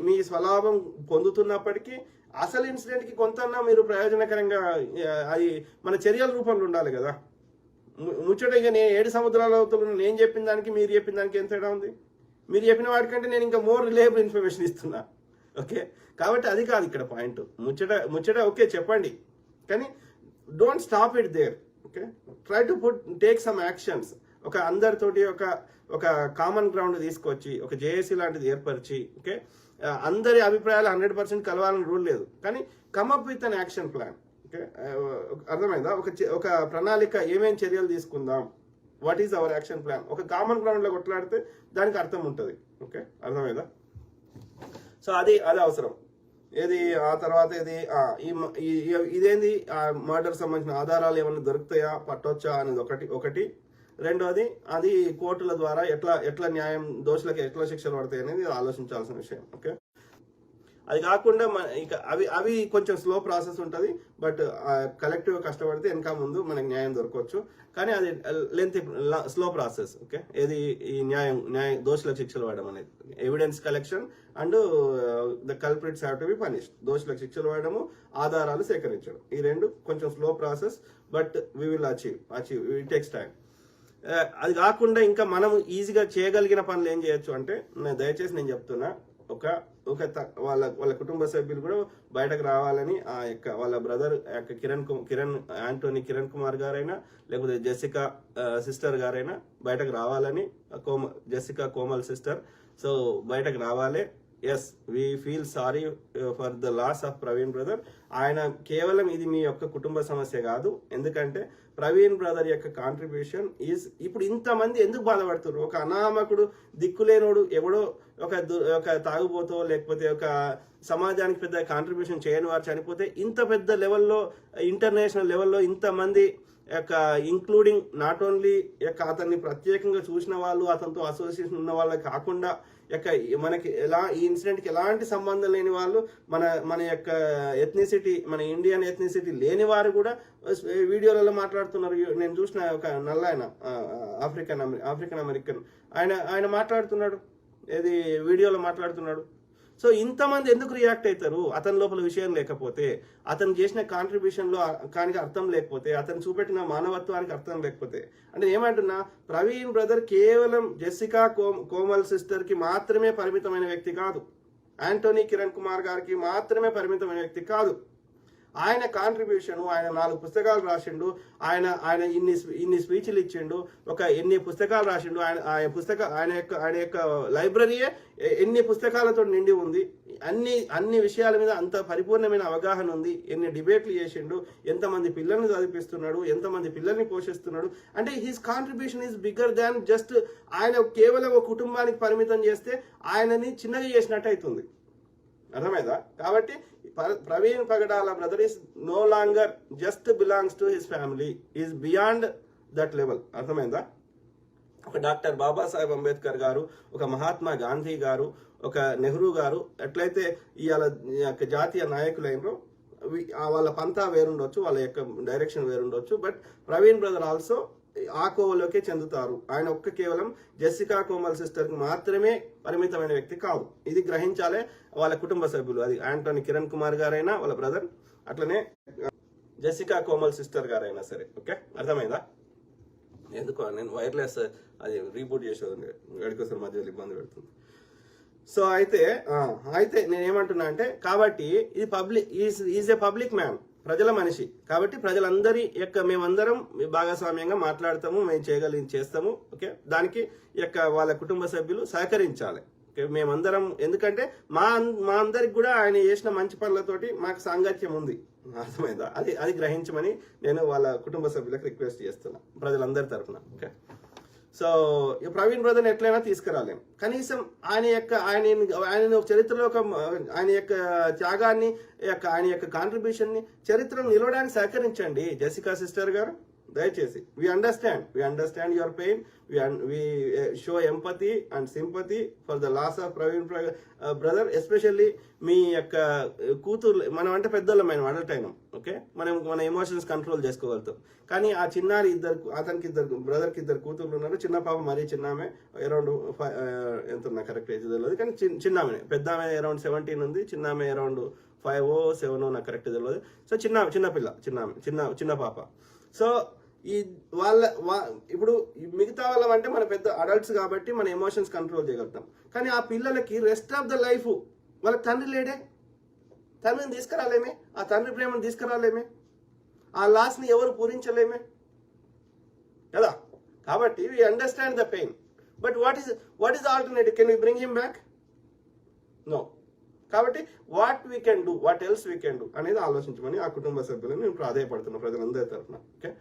మీ స్వలాభం పొందుతున్నప్పటికీ అసలు ఇన్సిడెంట్కి కొంతన్నా మీరు ప్రయోజనకరంగా అది మన చర్యల రూపంలో ఉండాలి కదా. ముచ్చటగా నేను 7 సముద్రాల అవతల నేను చెప్పిన దానికి మీరు చెప్పిన దానికి ఎంత తేడా ఉంది? మీరు చెప్పిన వాటికంటే నేను ఇంకా మోర్ రిలయబుల్ ఇన్ఫర్మేషన్ ఇస్తున్నా. ఓకే, కాబట్టి అది కాదు ఇక్కడ పాయింట్. ముచ్చట ఓకే చెప్పండి, కానీ don't stop it there. Okay, try to take some actions. ఒక అందరితోటి ఒక కామన్ గ్రౌండ్ తీసుకొచ్చి ఒక జేఏసీ లాంటిది ఏర్పరిచి, ఓకే, అందరి అభిప్రాయాలు 100% కలవాలని రూల్ లేదు, కానీ come up with an action plan. Okay, అర్థమైందా? ఒక ప్రణాళిక, ఏమేం చర్యలు తీసుకుందాం, what is our action plan. ఒక కామన్ గ్రౌండ్ లో కొట్లాడితే దానికి అర్థం ఉంటుంది. ఓకే, అర్థమైందా? సో అది అవసరం. ఏది ఆ తర్వాత ఇదేంది మర్డర్ సంబంధించిన ఆధారాలు ఏమైనా దొరుకుతాయా, పట్టొచ్చా అనేది ఒకటి. రెండోది అది కోర్టుల ద్వారా ఎట్లా న్యాయం, దోషులకు ఎట్లా శిక్షలు పడతాయి అనేది ఆలోచించాల్సిన విషయం. ఓకే, అది కాకుండా ఇక అవి కొంచెం స్లో ప్రాసెస్ ఉంటుంది. బట్ కలెక్టివ్ కష్టపడితే వెనక ముందు మనకి న్యాయం దొరకవచ్చు. కానీ అది లెంత్ స్లో ప్రాసెస్. ఓకే, ఏది ఈ న్యాయ దోషులకు శిక్షలు పడడం అనేది, evidence collection and the culprits have to be punished. దోషులకు శిక్షలు పడడము, ఆధారాలు సేకరించడం, ఈ రెండు కొంచెం slow process. But we will achieve it takes time. అది కాకుండా ఇంకా మనం ఈజీగా చేయగలిగిన పనులు ఏం చేయొచ్చు అంటే, దయచేసి నేను చెప్తున్నా, వాళ్ళ కుటుంబ సభ్యులు కూడా బయటకు రావాలని ఆ యొక్క వాళ్ళ బ్రదర్ కిరణ్ కుమార్ గారైనా లేకపోతే జెసికా సిస్టర్ గారైనా బయటకు రావాలని, జెసికా కోమల్ సిస్టర్, సో బయటకు రావాలి. Yes, we feel sorry for the loss of Praveen brother. ఆయన కేవలం ఇది మీ యొక్క కుటుంబ సమస్య కాదు, ఎందుకంటే ప్రవీణ్ బ్రదర్ యొక్క కాంట్రిబ్యూషన్ ఈజ్, ఇప్పుడు ఇంతమంది ఎందుకు బాధపడుతున్నారు? ఒక అనామకుడు, దిక్కులేనోడు, ఎవడో ఒక తాగుబోతో లేకపోతే ఒక సమాజానికి పెద్ద కాంట్రిబ్యూషన్ చేయని వారు చనిపోతే ఇంత పెద్ద లెవెల్లో, ఇంటర్నేషనల్ లెవెల్లో ఇంతమంది యొక్క ఇంక్లూడింగ్ నాట్ ఓన్లీ యొక్క అతన్ని ప్రత్యేకంగా చూసిన వాళ్ళు, అతనితో అసోసియేషన్ ఉన్న వాళ్ళకి కాకుండా యొక్క మనకి ఈ ఇన్సిడెంట్కి ఎలాంటి సంబంధం లేని వాళ్ళు, మన యొక్క ఎథ్నిసిటీ, మన ఇండియన్ ఎథ్నిసిటీ లేని వారు కూడా వీడియోలలో మాట్లాడుతున్నారు. నేను చూసిన ఒక నల్ల ఆయన, ఆఫ్రికన్ అమెరికన్, ఆయన మాట్లాడుతున్నాడు, ఏది వీడియోలో మాట్లాడుతున్నాడు. సో ఇంతమంది ఎందుకు రియాక్ట్ అవుతారు? అతని లోపల విషయం లేకపోతే, అతను చేసిన కాంట్రిబ్యూషన్లో కానికి అర్థం లేకపోతే, అతను చూపెట్టిన మానవత్వానికి అర్థం లేకపోతే. అంటే ఏమంటున్నా, ప్రవీణ్ బ్రదర్ కేవలం జెసికా కోమల్ సిస్టర్కి మాత్రమే పరిమితమైన వ్యక్తి కాదు, యాంటోనీ కిరణ్ కుమార్ గారికి మాత్రమే పరిమితమైన వ్యక్తి కాదు. ఆయన కాంట్రిబ్యూషన్, ఆయన 4 పుస్తకాలు రాసిండు, ఆయన ఇన్ని స్పీచ్లు ఇచ్చిండు, ఎన్ని పుస్తకాలు రాసిండు, ఆయన యొక్క లైబ్రరీయే ఎన్ని పుస్తకాలతో నిండి ఉంది. అన్ని విషయాల మీద అంత పరిపూర్ణమైన అవగాహన ఉంది. ఎన్ని డిబేట్లు చేసిండు, ఎంతమంది పిల్లల్ని చదివిస్తున్నాడు, ఎంతమంది పిల్లల్ని పోషిస్తున్నాడు. అంటే his contribution is bigger than just ఆయన కేవలం ఒక కుటుంబానికి పరిమితం చేస్తే ఆయనని చిన్నగా చేసినట్టు అవుతుంది. అర్థమైందా? కాబట్టి Praveen Pagadala brother is no longer just belongs to his family, is beyond that level. అర్థమైందా? ఒక డాక్టర్ బాబాసాహెబ్ అంబేద్కర్ గారు, ఒక మహాత్మా గాంధీ గారు, ఒక నెహ్రూ గారు ఎట్లయితే ఇవాళ జాతీయ నాయకులైనరో, వాళ్ళ పంతా వేరుండొచ్చు, వాళ్ళ యొక్క డైరెక్షన్ వేరుండొచ్చు, బట్ ప్రవీణ్ బ్రదర్ ఆల్సో ఆ కోవలోకే చెందుతారు. ఆయన కేవలం జెసికా కోమల్ సిస్టర్కి మాత్రమే పరిమితమైన వ్యక్తి కాదు. ఇది గ్రహించాలే వాళ్ళ కుటుంబ సభ్యులు. అది యాంటోనీ కిరణ్ కుమార్ గారైనా వాళ్ళ బ్రదర్, అట్లనే జెసికా కోమల్ సిస్టర్ గారైనా సరే. ఓకే, అర్థమైందా? ఎందుకో నేను వైర్లెస్ అది రీబూట్ చేసేది గడికోసారి మధ్యలో ఇబ్బంది పెడుతుంది. సో అయితే నేనేమంటున్నా అంటే, కాబట్టి ఇది ఈజ్ ఏ పబ్లిక్ మ్యాన్, ప్రజల మనిషి. కాబట్టి ప్రజలందరి యొక్క మేమందరం భాగస్వామ్యంగా మాట్లాడతాము, మేము చేస్తాము. ఓకే, దానికి వాళ్ళ కుటుంబ సభ్యులు సహకరించాలి. ఓకే, మేమందరం, ఎందుకంటే మా అందరికి కూడా ఆయన చేసిన మంచి పనులతోటి మాకు సాంగత్యం ఉంది. అర్థమైందా? అది గ్రహించమని నేను వాళ్ళ కుటుంబ సభ్యులకు రిక్వెస్ట్ చేస్తున్నా, ప్రజలందరి తరఫున. ఓకే, సో ప్రవీణ్ బ్రదర్ని ఎట్లయినా తీసుకురాలేము. కనీసం ఆయన చరిత్రలో ఆయన యొక్క త్యాగాన్ని, ఆయన యొక్క కాంట్రిబ్యూషన్ని చరిత్రను నిలవడానికి సహకరించండి జెసికా సిస్టర్ గారు. దయచేసి we understand your pain, we show empathy and sympathy for the loss of Praveen brother, especially మీ యొక్క కూతురు. మనం అంటే పెద్దోళ్ళమైన అడల్ట్ అయినాం. ఓకే, మన ఎమోషన్స్ కంట్రోల్ చేసుకోగలుగుతాం. కానీ ఆ చిన్నారి బ్రదర్కి ఇద్దరు కూతుర్లు ఉన్నారు. చిన్న పాప మరీ చిన్నామే, అరౌండ్ ఎంత ఉన్నా కరెక్ట్ అయితే తెలియదు, కానీ చిన్నామే. పెద్ద ఆమె అరౌండ్ 17 ఉంది, చిన్నామె అరౌండ్ 5 or 7 నాకు కరెక్ట్ తెలియదు. సో చిన్న పాప. సో ఇప్పుడు మిగతా వాళ్ళం అంటే మన పెద్ద అడల్ట్స్ కాబట్టి మన ఎమోషన్స్ కంట్రోల్ చేయగలుగుతాం. కానీ ఆ పిల్లలకి రెస్ట్ ఆఫ్ ద లైఫ్ వాళ్ళ తండ్రి లేడే, తండ్రిని తీసుకురాలేమే, ఆ తండ్రి ప్రేమను తీసుకురాలేమే, ఆ లాస్ని ఎవరు పూరించలేమే కదా. కాబట్టి we understand the pain, but what is the alternative? Can we bring him back? No. కాబట్టి what else we can do అనేది ఆలోచించమని ఆ కుటుంబ సభ్యులను నేను ప్రాధాయపడుతున్నాను ప్రజలందరి తరఫున. ఓకే,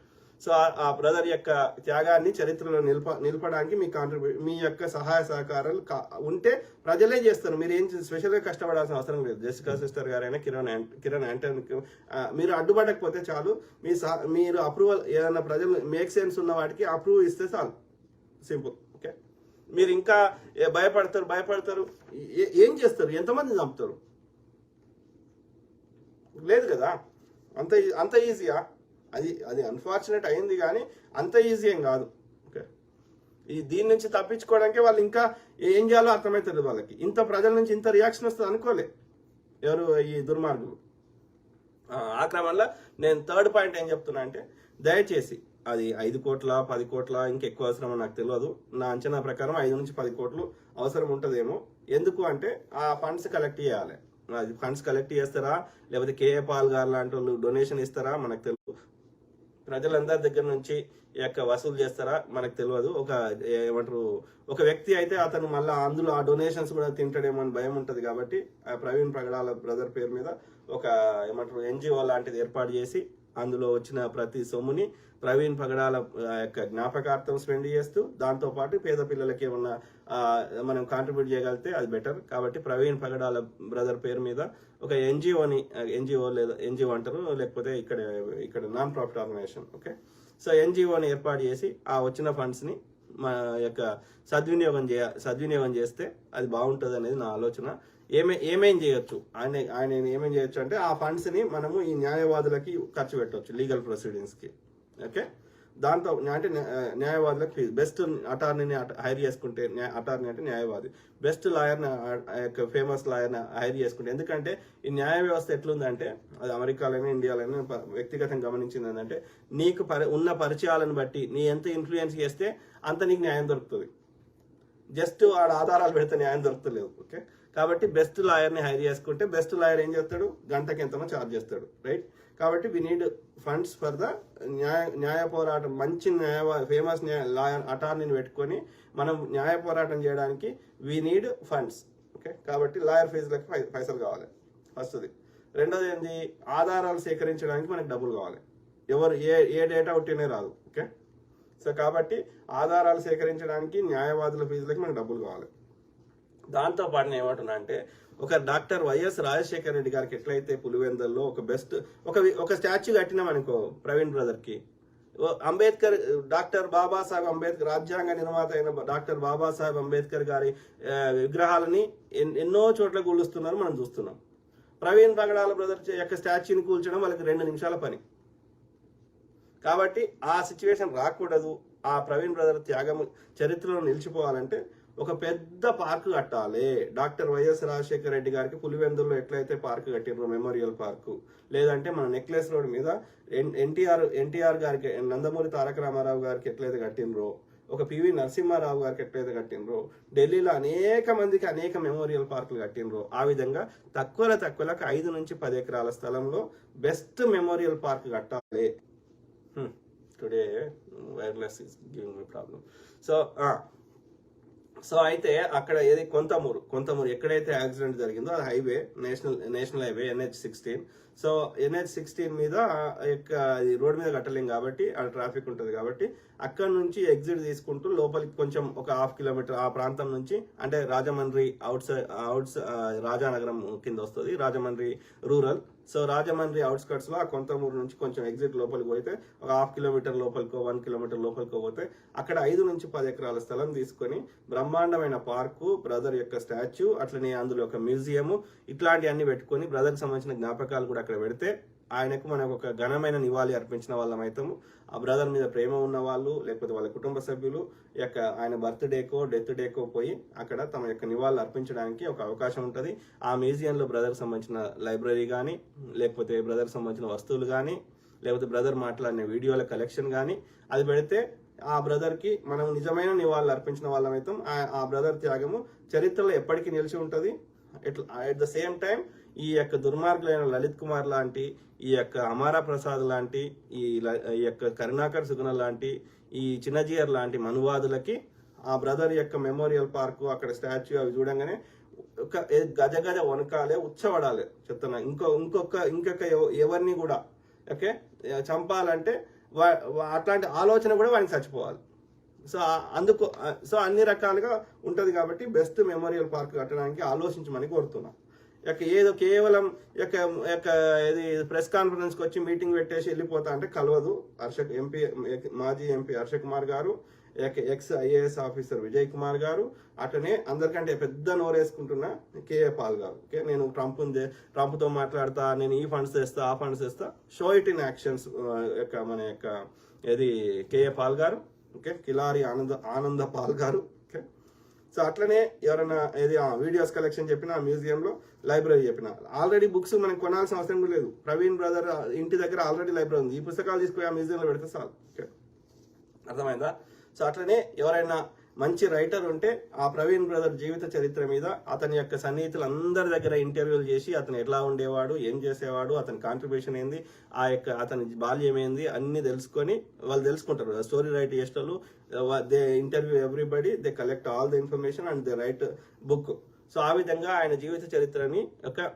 సో ఆ బ్రదర్ యొక్క త్యాగాన్ని చరిత్రలో నిలపడానికి మీ యొక్క సహాయ సహకారాలు ఉంటే ప్రజలే చేస్తారు. మీరు ఏం స్పెషల్గా కష్టపడాల్సిన అవసరం లేదు. జెసికా సిస్టర్ గారైనా కిరణ్ యాంటోనీకి మీరు అడ్డుపడకపోతే చాలు. మీరు అప్రూవల్ ఏదైనా ప్రజలు మేక్ సెన్స్ ఉన్న వాటికి అప్రూవ్ ఇస్తే చాలు, సింపుల్. ఓకే, మీరు ఇంకా భయపడతారు ఏం చేస్తారు? ఎంతమంది చంపుతారు? లేదు కదా. అంత అంత ఈజీయా? అది అది అన్ఫార్చునేట్ అయింది కానీ అంత ఈజీ ఏం కాదు. ఓకే, దీని నుంచి తప్పించుకోవడానికి వాళ్ళు ఇంకా ఏం చేయాలో అర్థమవుతుంది వాళ్ళకి. ఇంత ప్రజల నుంచి ఇంత రియాక్షన్ వస్తుంది అనుకోలే ఎవరు ఈ దుర్మార్గులు. ఆ క్రమంలో నేను థర్డ్ పాయింట్ ఏం చెప్తున్నా అంటే, దయచేసి అది 5 కోట్ల 10 కోట్ల ఇంకెక్కువ అవసరమో నాకు తెలియదు. నా అంచనా ప్రకారం 5 నుంచి 10 కోట్లు అవసరం ఉంటుందేమో. ఎందుకు అంటే ఆ ఫండ్స్ కలెక్ట్ చేయాలి. అది ఫండ్స్ కలెక్ట్ చేస్తారా లేకపోతే కేఏ పాల్ గారు లాంటి వాళ్ళు డొనేషన్ ఇస్తారా మనకు తెలియదు. ప్రజలందరి దగ్గర నుంచి ఈ యొక్క వసూలు చేస్తారా మనకు తెలియదు. ఏమంటారు, ఒక వ్యక్తి అయితే అతను మళ్ళీ అందులో ఆ డొనేషన్స్ కూడా తింటాడేమో అని భయం ఉంటుంది. కాబట్టి ఆ ప్రవీణ్ పగడాల బ్రదర్ పేరు మీద ఒక ఏమంటారు ఎన్జిఓ లాంటిది ఏర్పాటు చేసి అందులో వచ్చిన ప్రతి సొమ్ముని ప్రవీణ్ పగడాల యొక్క జ్ఞాపకార్థం స్పెండ్ చేస్తూ దాంతోపాటు పేద పిల్లలకి ఏమన్నా మనం కాంట్రిబ్యూట్ చేయగలిగితే అది బెటర్. కాబట్టి ప్రవీణ్ పగడాల బ్రదర్ పేరు మీద ఒక ఎన్జిఓ లేదా ఎన్జిఓ అంటారు, లేకపోతే ఇక్కడ non profit organisation. Okay, so ఎన్జిఓని ఏర్పాటు చేసి ఆ వచ్చిన ఫండ్స్ని మా యొక్క సద్వినియోగం చేస్తే అది బాగుంటుంది అనేది నా ఆలోచన. ఏమేం చేయొచ్చు ఆయన ఏమేం చేయొచ్చు అంటే, ఆ ఫండ్స్ని మనము ఈ న్యాయవాదులకి ఖర్చు పెట్టవచ్చు, లీగల్ ప్రొసీడింగ్స్కి. ఓకే, దాంతో అంటే న్యాయవాదులకి బెస్ట్ అటార్నీని హైర్ చేసుకుంటే, అటార్నీ అంటే న్యాయవాది, బెస్ట్ లాయర్ని ఫేమస్ లాయర్ని హైర్ చేసుకుంటే. ఎందుకంటే ఈ న్యాయ వ్యవస్థ ఎట్లుందంటే, అది అమెరికాలోనే ఇండియాలోనే వ్యక్తిగతంగా గమనించింది ఏంటంటే, నీకు ఉన్న పరిచయాలను బట్టి నీ ఎంత ఇన్ఫ్లుయెన్స్ చేస్తే అంత నీకు న్యాయం దొరుకుతుంది. జస్ట్ వాడు ఆధారాలు పెడితే న్యాయం దొరుకుతలేదు. ఓకే, కాబట్టి బెస్ట్ లాయర్ని హైర్ చేసుకుంటే బెస్ట్ లాయర్ ఏం చేస్తాడు, గంటకి ఎంతనో ఛార్జ్ చేస్తాడు, రైట్. కాబట్టి we need funds for the న్యాయ పోరాటం. మంచి ఫేమస్ లాయర్ అటార్నీని పెట్టుకొని మనం న్యాయ పోరాటం చేయడానికి వి నీడ్ ఫండ్స్. ఓకే, కాబట్టి లాయర్ ఫీజులకి పైసలు కావాలి ఫస్ట్ది. రెండోది ఏంటి, ఆధారాలు సేకరించడానికి మనకి డబ్బులు కావాలి. ఎవరు ఏ డేటా ఉంటేనే రాదు. ఓకే, సో కాబట్టి ఆధారాలు సేకరించడానికి న్యాయవాదుల ఫీజులకి మనకు డబ్బులు కావాలి. దాంతో పాటు నేను ఏమంటున్నా అంటే, ఒక డాక్టర్ వైఎస్ రాజశేఖర రెడ్డి గారికి ఎట్లయితే పులివెందల్లో ఒక బెస్ట్ ఒక స్టాచ్యూ కట్టినామనుకో ప్రవీణ్ బ్రదర్కి, అంబేద్కర్ డాక్టర్ బాబాసాహెబ్ అంబేద్కర్ రాజ్యాంగ నిర్మాత అయిన డాక్టర్ బాబాసాహెబ్ అంబేద్కర్ గారి విగ్రహాలని ఎన్నో చోట్ల కూలుస్తున్నారు, మనం చూస్తున్నాం. ప్రవీణ్ పగడాల బ్రదర్ యొక్క స్టాచ్యూని కూల్చడం వాళ్ళకి 2 నిమిషాల పని. కాబట్టి ఆ సిచ్యువేషన్ రాకూడదు. ఆ ప్రవీణ్ బ్రదర్ త్యాగం చరిత్రలో నిలిచిపోవాలంటే ఒక పెద్ద పార్కు కట్టాలి. డాక్టర్ వైఎస్ రాజశేఖర రెడ్డి గారికి పులివెందుల్లో ఎట్లయితే పార్కు కట్టినరో మెమోరియల్ పార్కు, లేదంటే మన నెక్లెస్ రోడ్ మీద ఎన్టీఆర్ గారికి, నందమూరి తారక రామారావు గారికి ఎట్లయితే కట్టినరో, ఒక పివి నరసింహారావు గారికి ఎట్లయితే కట్టినరో, ఢిల్లీలో అనేక మందికి అనేక మెమోరియల్ పార్కులు కట్టినరో, ఆ విధంగా తక్కువలకు 5 నుంచి 10 ఎకరాల స్థలంలో బెస్ట్ మెమోరియల్ పార్క్ కట్టాలి. Today wireless is giving me problem. So అయితే అక్కడ ఏది కొంతమూరు ఎక్కడైతే యాక్సిడెంట్ జరిగిందో అది highway, national highway NH-16. So NH-16 మీద రోడ్ మీద కట్టలేం కాబట్టి ఆ ట్రాఫిక్ ఉంటుంది. కాబట్టి అక్కడ నుంచి ఎగ్జిట్ తీసుకుంటూ లోపలికి కొంచెం ఒక 1/2 కిలోమీటర్ ఆ ప్రాంతం నుంచి, అంటే రాజమండ్రి అవుట్స్ రాజానగరం కింద వస్తుంది, Rajahmundry rural. So Rajahmundry outskirts లో ఆ కొంతమూరు నుంచి కొంచెం ఎగ్జిట్ లోపలికి పోతే ఒక 1/2 కిలోమీటర్ లోపలికో 1 కిలోమీటర్ లోపలికో పోతే అక్కడ 5 నుంచి 10 ఎకరాల స్థలం తీసుకొని బ్రహ్మాండమైన పార్కు, బ్రదర్ యొక్క స్టాచ్యూ, అట్లనే అందులో ఒక మ్యూజియము, ఇట్లాంటివన్నీ పెట్టుకొని బ్రదర్కి సంబంధించిన జ్ఞాపకాలు కూడా అక్కడ పెడితే ఆయనకు మనకు ఒక ఘనమైన నివాళి అర్పించిన వాళ్ళం అవుతాము. ఆ బ్రదర్ మీద ప్రేమ ఉన్న వాళ్ళు, లేకపోతే వాళ్ళ కుటుంబ సభ్యులు ఆయన బర్త్డేకో డెత్ డేకో పోయి అక్కడ తమ యొక్క నివాళులు అర్పించడానికి ఒక అవకాశం ఉంటుంది. ఆ మ్యూజియంలో బ్రదర్కి సంబంధించిన లైబ్రరీ కానీ, లేకపోతే బ్రదర్కి సంబంధించిన వస్తువులు కానీ, లేకపోతే బ్రదర్ మాట్లాడిన వీడియోల కలెక్షన్ కానీ అది పెడితే ఆ బ్రదర్కి మనం నిజమైన నివాళులు అర్పించిన వాళ్ళం అవుతాం. ఆ బ్రదర్ త్యాగము చరిత్రలో ఎప్పటికీ నిలిచి ఉంటుంది. అట్ ద సేమ్ టైం ఈ యొక్క దుర్మార్గులైన లలిత్ కుమార్ లాంటి, ఈ యొక్క అమారా ప్రసాద్ లాంటి, ఈ యొక్క కరుణాకర్ సుగుణ లాంటి, ఈ చిన్నజీయర్ లాంటి మనువాదులకి ఆ బ్రదర్ యొక్క మెమోరియల్ పార్కు, అక్కడ స్టాచ్యూ అవి చూడంగానే ఒక గజ వనకాలే, ఉచ్చబడాలి చెప్తున్నా. ఇంకొక ఎవరిని కూడా ఓకే చంపాలంటే అట్లాంటి ఆలోచన కూడా వాడికి చచ్చిపోవాలి. సో అన్ని రకాలుగా ఉంటుంది. కాబట్టి బెస్ట్ మెమోరియల్ పార్క్ కట్టడానికి ఆలోచించమని కోరుతున్నా. ఏదో కేవలం ఇది ప్రెస్ కాన్ఫరెన్స్కి వచ్చి మీటింగ్ పెట్టేసి వెళ్ళిపోతా అంటే కలవదు. మాజీ ఎంపీ హర్ష కుమార్ గారు ex IAS officer Vijay Kumar గారు, అట్లనే అందరికంటే పెద్ద నోరేసుకుంటున్న కేఏ పాల్ గారు. ఓకే, నేను ట్రంప్తో మాట్లాడతా, నేను ఈ ఫండ్స్ తెస్తా, ఆ ఫండ్స్ తెస్తా, షో ఇట్ ఇన్ యాక్షన్స్ మన యొక్క ఏది కేఏ పాల్ గారు. ఓకే, కిలారి ఆనంద పాల్ గారు. ఓకే, సో అట్లనే ఎవరైనా ఏది వీడియోస్ కలెక్షన్ చెప్పిన మ్యూజియంలో, లైబ్రరీ చెప్పిన, ఆల్రెడీ బుక్స్ మనం కొనాల్సిన అవసరం కూడా లేదు. ప్రవీణ్ బ్రదర్ ఇంటి దగ్గర ఆల్రెడీ లైబ్రరీ ఉంది, ఈ పుస్తకాలు తీసుకుని ఆ మ్యూజియంలో పెడితే చాలు. ఓకే, అర్థమైందా? సో అట్లనే ఎవరైనా మంచి రైటర్ ఉంటే ఆ ప్రవీణ్ బ్రదర్ జీవిత చరిత్ర మీద అతని యొక్క సన్నిహితులు అందరి దగ్గర ఇంటర్వ్యూలు చేసి అతను ఎట్లా ఉండేవాడు, ఏం చేసేవాడు, అతని కాంట్రిబ్యూషన్ ఏంది, ఆ యొక్క అతని బాల్యం ఏంది అన్ని తెలుసుకొని వాళ్ళు తెలుసుకుంటారు. స్టోరీ రైట్ చేసేటోళ్ళు they interview everybody, they collect all the information and they right book. So ఆ విధంగా ఆయన జీవిత చరిత్రని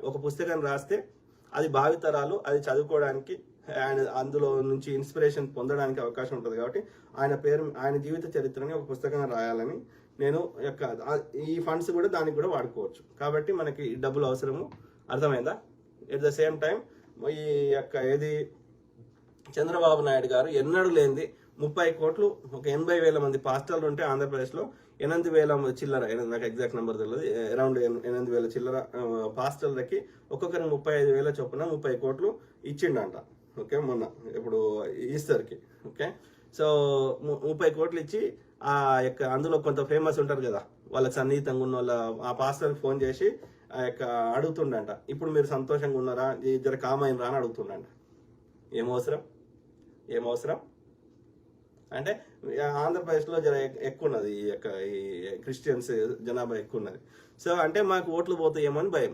ఒక పుస్తకం రాస్తే అది భావితరాలు అది చదువుకోవడానికి, ఆయన అందులో నుంచి ఇన్స్పిరేషన్ పొందడానికి అవకాశం ఉంటుంది. కాబట్టి ఆయన జీవిత చరిత్రని ఒక పుస్తకంగా రాయాలని నేను ఈ ఫండ్స్ కూడా దానికి కూడా వాడుకోవచ్చు. కాబట్టి మనకి డబ్బులు అవసరము, అర్థమైందా? ఎట్ ద సేమ్ టైం ఈ యొక్క ఏది చంద్రబాబు నాయుడు గారు ఎన్నడూ లేనిది 30 కోట్లు, ఒక 80,000 మంది పాస్టర్లు ఉంటే ఆంధ్రప్రదేశ్లో 8,000 చిల్లర, నాకు ఎగ్జాక్ట్ నెంబర్ తెలియదు, అరౌండ్ 8,000 చిల్లర పాస్టర్లకి ఒక్కొక్కరికి 35,000 చొప్పున 30 కోట్లు ఇచ్చిండంట. ఓకే, మొన్న ఇప్పుడు ఈస్టర్కి. ఓకే, సో 30 కోట్లు ఇచ్చి ఆ యొక్క అందులో కొంత ఫేమస్ ఉంటారు కదా, వాళ్ళకి సన్నిహితంగా ఉన్న వాళ్ళ ఆ పాస్టర్కి ఫోన్ చేసి ఆ యొక్క అడుగుతుండంట, ఇప్పుడు మీరు సంతోషంగా ఉన్నారా, జర కామైన రా అని అడుగుతుండంట. ఏమవసరం అంటే ఆంధ్రప్రదేశ్లో జర ఎక్కువ ఉన్నది ఈ యొక్క ఈ క్రిస్టియన్స్ జనాభా ఎక్కువ ఉన్నది. సో అంటే మాకు ఓట్లు పోతాయేమో అని భయం.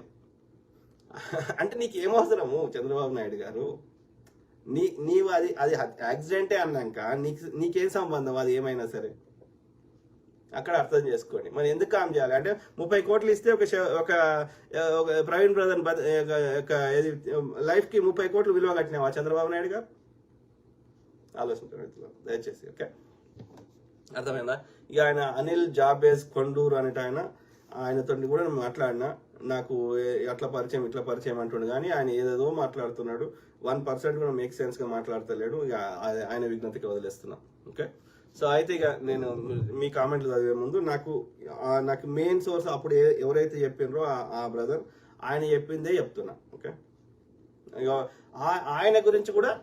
అంటే నీకు ఏమవసరము చంద్రబాబు నాయుడు గారు? నీవు అది యాక్సిడెంటే అన్నాక నీకేం సంబంధం అది ఏమైనా సరే, అక్కడ అర్థం చేసుకోండి. మరి ఎందుకు కామ్ చేయాలి అంటే 30 కోట్లు ఇస్తే ఒక ప్రవీణ్ బ్రదర్ లైఫ్కి 30 కోట్లు విలువ కట్టినావా చంద్రబాబు నాయుడు గారు? ఆలోచించండి దయచేసి. ఓకే, అర్థమైందా? ఇక ఆయన అనిల్ జాబేజ్ కొండూరు అనేట ఆయనతో కూడా మాట్లాడినా, నాకు అట్లా పరిచయం ఇట్లా పరిచయం అంటుండే, కానీ ఆయన ఏదేదో మాట్లాడుతున్నాడు, 1% కూడా మేక్ సెన్స్గా మాట్లాడతలేడు. ఇక ఆయన విజ్ఞతకి వదిలేస్తున్నా. ఓకే, సో అయితే ఇక నేను మీ కామెంట్లు చదివే ముందు నాకు మెయిన్ సోర్స్ అప్పుడు ఎవరైతే చెప్పినరో ఆ బ్రదర్ ఆయన చెప్పిందే చెప్తున్నా. ఓకే, ఇక ఆయన గురించి కూడా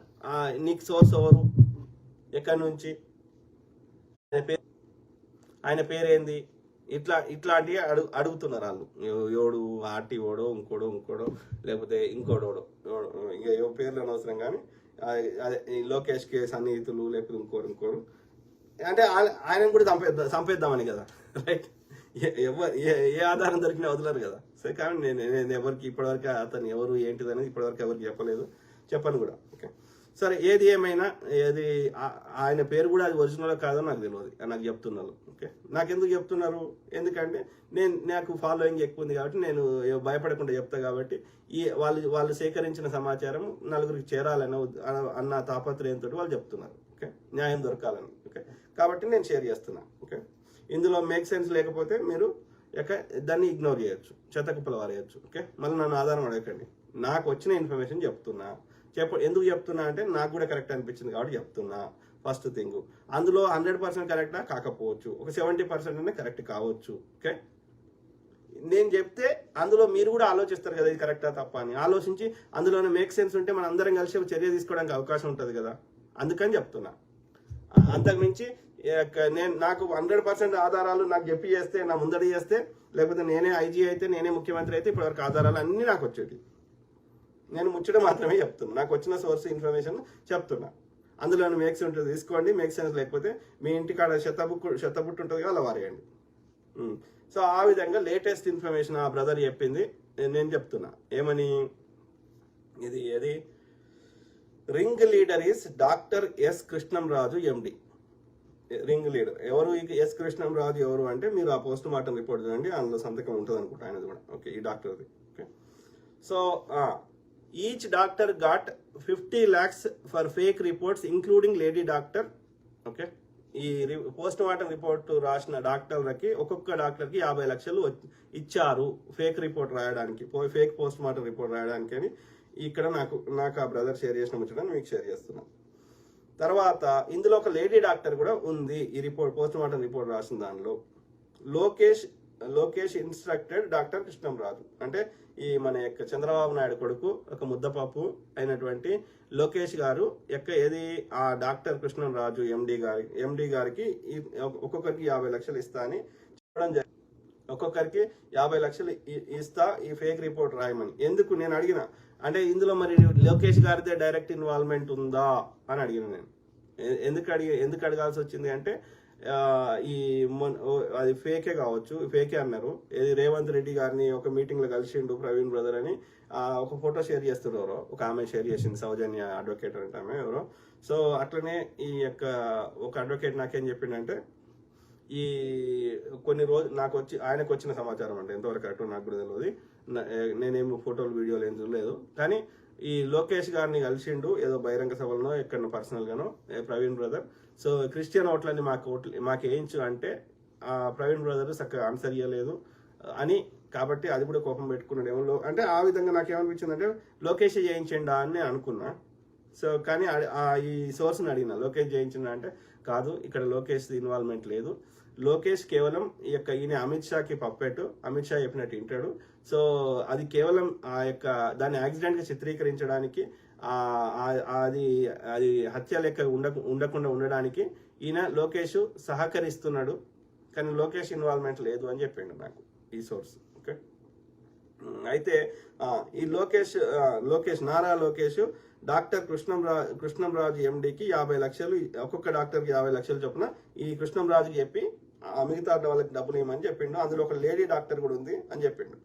నీకు సోర్స్ ఎవరు, ఎక్కడి నుంచి, ఆయన పేరేంది, ఇట్లాంటివి అడుగుతున్నారు వాళ్ళు. ఎవడు ఆర్టీఓడో ఇంకోడో లేకపోతే ఇంకోడోడో, ఇక ఏ పేర్లు అనవసరం, కానీ అదే లోకేష్కి సన్నిహితులు లేకపోతే ఇంకోరు అంటే ఆయనను కూడా చంపేద్దామని కదా, రైట్? ఏ ఆధారం దొరికినా వదలరు కదా. సరే, కానీ నేను ఎవరికి ఇప్పటివరకు అతను ఎవరు ఏంటిది అనేది ఇప్పటివరకు ఎవరికి చెప్పను కూడా. ఓకే, సరే, ఏది ఏమైనా ఆయన పేరు కూడా అది ఒరిజినల్ కాదో నాకు తెలియదు, నాకు చెప్తున్నారు. ఓకే, నాకెందుకు చెప్తున్నారు? ఎందుకంటే నాకు ఫాలోయింగ్ ఎక్కువ ఉంది కాబట్టి నేను భయపడకుండా చెప్తా. కాబట్టి వాళ్ళు సేకరించిన సమాచారం నలుగురికి చేరాలన్న తాపత్రయంతో వాళ్ళు చెప్తున్నారు. ఓకే, న్యాయం దొరకాలని. ఓకే, కాబట్టి నేను షేర్ చేస్తున్నా. ఓకే, ఇందులో మేక్ సెన్స్ లేకపోతే మీరు దాన్ని ఇగ్నోర్ చేయొచ్చు, చెత్తకుప్పలు వారేయచ్చు. ఓకే, మళ్ళీ నన్ను ఆధారం అడగకండి, నాకు వచ్చిన ఇన్ఫర్మేషన్ చెప్తున్నా. ఎందుకు చెప్తున్నా అంటే నాకు కూడా కరెక్ట్ అనిపించింది కాబట్టి చెప్తున్నా. ఫస్ట్ థింగ్, అందులో 100% కరెక్టా కాకపోవచ్చు, ఒక 70% అనే కరెక్ట్ కావచ్చు. ఓకే, నేను చెప్తే అందులో మీరు కూడా ఆలోచిస్తారు కదా, ఇది కరెక్టా తప్ప అని ఆలోచించి అందులోనే మేక్ సెన్స్ ఉంటే మనం అందరం కలిసి ఒక చర్య తీసుకోవడానికి అవకాశం ఉంటుంది కదా, అందుకని చెప్తున్నా. అంతకుమించి నాకు 100% ఆధారాలు నాకు చెప్పి చేస్తే, నా ముందడి చేస్తే, లేకపోతే నేనే ఐజీ అయితే, నేనే ముఖ్యమంత్రి అయితే ఇప్పటివరకు ఆధారాలు అన్నీ నాకు వచ్చేవి. నేను ముచ్చట మాత్రమే చెప్తున్నా, నాకు వచ్చిన సోర్స్ ఇన్ఫర్మేషన్ చెప్తున్నా. అందులో మేక్ సెన్స్ ఉంటుంది తీసుకోండి, మేక్ సెన్స్ లేకపోతే మీ ఇంటికాడ చెత్తబుట్టు ఉంటుంది కదా, అలా వారేయండి. సో ఆ విధంగా లేటెస్ట్ ఇన్ఫర్మేషన్ ఆ బ్రదర్ చెప్పింది నేను చెప్తున్నా. ఏమని, ఏది ring leader is doctor S Krishnamraju MD. Ring leader ఎవరు? ఎస్ కృష్ణంరాజు ఎవరు అంటే మీరు ఆ పోస్ట్ మార్టం రిపోర్ట్ చూడండి, అందులో సంతకం ఉంటుంది అనుకుంటా ఆయనది కూడా. ఓకే, ఈ డాక్టర్ది. Okay, so each doctor got 50 lakhs for fake reports including lady doctor. Okay, ఈ పోస్ట్ మార్టం రిపోర్ట్ రాసిన డాక్టర్లకి ఒక్కొక్క డాక్టర్కి 50 లక్షలు ఇచ్చారు ఫేక్ రిపోర్ట్ రాయడానికి, ఫేక్ పోస్ట్ మార్టం రిపోర్ట్ రాయడానికి అని ఇక్కడ నాకు ఆ బ్రదర్ షేర్ చేసిన ముచ్చటని మీకు షేర్ చేస్తున్నా. తర్వాత ఇందులో ఒక లేడీ డాక్టర్ కూడా ఉంది ఈ రిపోర్ట్ పోస్ట్ మార్టం రిపోర్ట్ రాసిన దానిలో. లోకేష్ ఇన్స్ట్రక్టెడ్ డాక్టర్ కృష్ణంరాజు అంటే ఈ మన యొక్క చంద్రబాబు నాయుడు కొడుకు ఒక ముద్దపప్పు అయినటువంటి లోకేష్ గారు ఏది ఆ డాక్టర్ కృష్ణంరాజు ఎండి గారికి ఒక్కొక్కరికి 50 లక్షలు ఇస్తా అని చెప్పడం జరిగింది. ఒక్కొక్కరికి 50 లక్షలు ఇస్తా ఈ ఫేక్ రిపోర్ట్ రాయమని. ఎందుకు నేను అడిగిన అంటే ఇందులో మరి లోకేష్ గారిదే డైరెక్ట్ ఇన్వాల్వ్మెంట్ ఉందా అని అడిగిన నేను. ఎందుకు అడగాల్సి వచ్చింది అంటే అది ఫేకే కావచ్చు, ఫేకే అన్నారు. ఏది రేవంత్ రెడ్డి గారిని ఒక మీటింగ్ లో కలిసిండు ప్రవీణ్ బ్రదర్ అని ఒక ఫోటో షేర్ చేస్తున్నారు, ఒక ఆమె షేర్ చేసింది, సౌజన్య అడ్వకేట్ అంటే ఆమె ఎవరో. సో అట్లనే ఈ యొక్క ఒక అడ్వకేట్ నాకేం చెప్పిండంటే ఈ కొన్ని రోజు ఆయనకు వచ్చిన సమాచారం అంటే ఎంతవరకు కరెక్ట్ నాకు కూడా తెలియదు, నేనేం ఫోటోలు వీడియోలు ఏం చూడలేదు. కానీ ఈ లోకేష్ గారిని కలిసిండు ఏదో బహిరంగ సభలో ఎక్కడ పర్సనల్ గానో ప్రవీణ్ బ్రదర్. సో క్రిస్టియన్ ఓట్లని మాకు వేయించు అంటే ప్రవీణ్ బ్రదర్ చక్కగా ఆన్సర్ ఇవ్వలేదు అని, కాబట్టి అది కూడా కోపం పెట్టుకున్నాడేమో. అంటే ఆ విధంగా నాకేమనిపించింది అంటే లోకేష్ చేయించండా అని అనుకున్నా. సో కానీ ఈ సోర్స్ని అడిగిన లోకేష్ చేయించిందా అంటే కాదు, ఇక్కడ లోకేష్ ఇన్వాల్వ్మెంట్ లేదు. లోకేష్ కేవలం ఈయన అమిత్ షాకి పప్పెట్టు, అమిత్ షా చెప్పినట్టు వింటాడు. సో అది కేవలం దాన్ని యాక్సిడెంట్ గా చిత్రీకరించడానికి అది హత్య లెక్క ఉండకుండా ఉండడానికి ఈయన లోకేష్ సహకరిస్తున్నాడు, కానీ లోకేష్ ఇన్వాల్వ్మెంట్ లేదు అని చెప్పిండు నాకు ఈ సోర్స్. ఓకే, అయితే ఈ నారా లోకేష్ డాక్టర్ కృష్ణంరాజు ఎండికి 50 లక్షలు, ఒక్కొక్క డాక్టర్కి 50 లక్షలు చొప్పున ఈ కృష్ణంరాజుకి చెప్పి మిగతా వాళ్ళకి డబ్బులు ఇవ్వమని చెప్పిండు. అందులో ఒక లేడీ డాక్టర్ కూడా ఉంది అని చెప్పిండు.